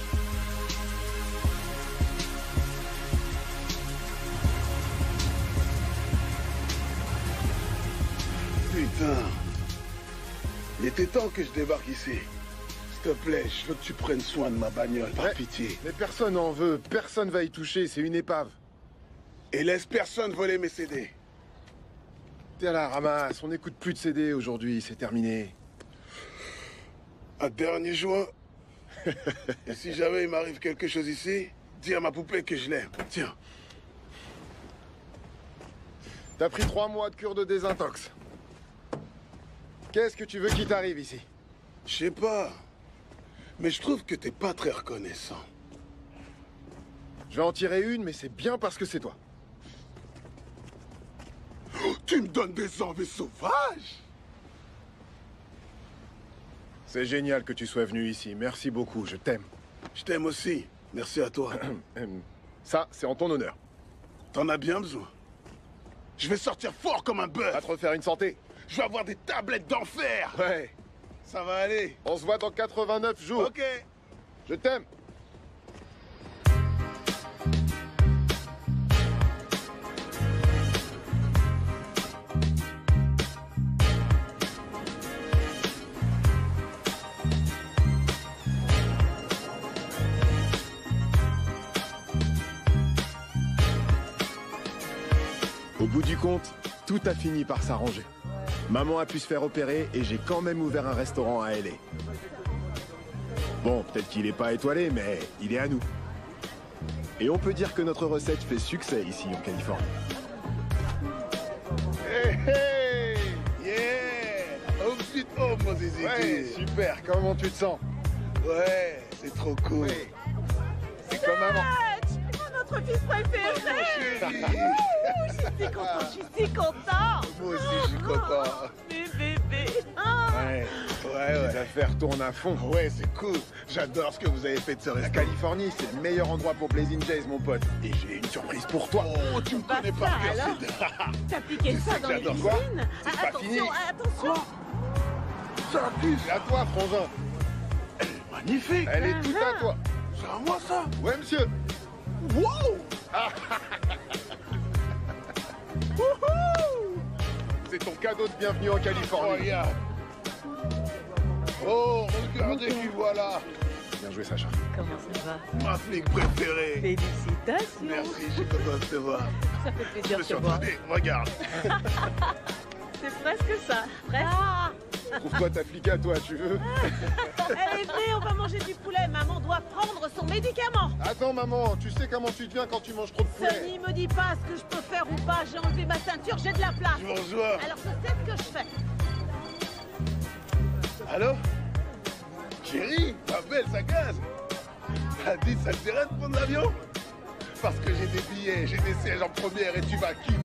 Putain. Il était temps que je débarque ici. S'il te plaît, je veux que tu prennes soin de ma bagnole, par pitié. Mais personne en veut, personne va y toucher, c'est une épave. Et laisse personne voler mes CD. T'es à la ramasse, on n'écoute plus de CD aujourd'hui, c'est terminé. Un dernier joint. Et si jamais il m'arrive quelque chose ici, dis à ma poupée que je l'aime. Tiens. T'as pris 3 mois de cure de désintox. Qu'est-ce que tu veux qu'il t'arrive ici? Je sais pas. Mais je trouve que t'es pas très reconnaissant. Je vais en tirer une, mais c'est bien parce que c'est toi. Oh, tu me donnes des envies sauvages! C'est génial que tu sois venu ici, merci beaucoup, je t'aime. Je t'aime aussi, merci à toi. Ça, c'est en ton honneur. T'en as bien besoin. Je vais sortir fort comme un bœuf. Va te refaire une santé. Je vais avoir des tablettes d'enfer. Ouais. Ça va aller. On se voit dans 89 jours. Ok. Je t'aime. Au bout du compte, tout a fini par s'arranger. Maman a pu se faire opérer et j'ai quand même ouvert un restaurant à LA. Bon, peut-être qu'il n'est pas étoilé, mais il est à nous. Et on peut dire que notre recette fait succès ici en Californie. Hey, hey! Yeah! Home sweet home, mon zizi. Ouais, super, comment tu te sens? Ouais, c'est trop cool. Oui. C'est comme maman. Notre fils préféré. Je suis content, je suis content. Moi aussi, je suis content. Mes bébés. Ouais, ouais. Les affaires tournent à fond. Ouais, c'est cool. J'adore ce que vous avez fait de ce La restaurant. Californie, c'est le meilleur endroit pour Blazing Jays, mon pote. Et j'ai une surprise pour toi. Oh, tu me connais pas, alors. T'as piqué ça dans les j'adore cuisines? C'est pas fini. Attention. Ça pue. C'est à toi, frangin. Elle est magnifique. Elle est toute à toi. C'est à moi, ça. Ouais, monsieur. Wow! C'est ton cadeau de bienvenue en Californie. Regarde. Oh, regardez qui voilà. Bien joué, Sacha. Comment ça va? Ma flic préférée. Félicitations. Merci, je suis content de te voir. Ça fait Je plaisir me de suis te voir. entraîné. Regarde. C'est presque ça. Presque. Trouve-toi ta flic à toi, tu veux. Allez, venez, on va manger du poulet. Maman doit prendre son médicament. Attends, maman, tu sais comment tu deviens quand tu manges trop de poulet. Sonny me dit pas ce que je peux faire ou pas. J'ai enlevé ma ceinture, j'ai de la place. Je vous rejoins. Alors je sais ce que je fais. Allô? Chérie, ma belle, ça gaz. T'as dit ça te dirait de prendre l'avion? Parce que j'ai des billets, j'ai des sièges en première et tu vas kiffer.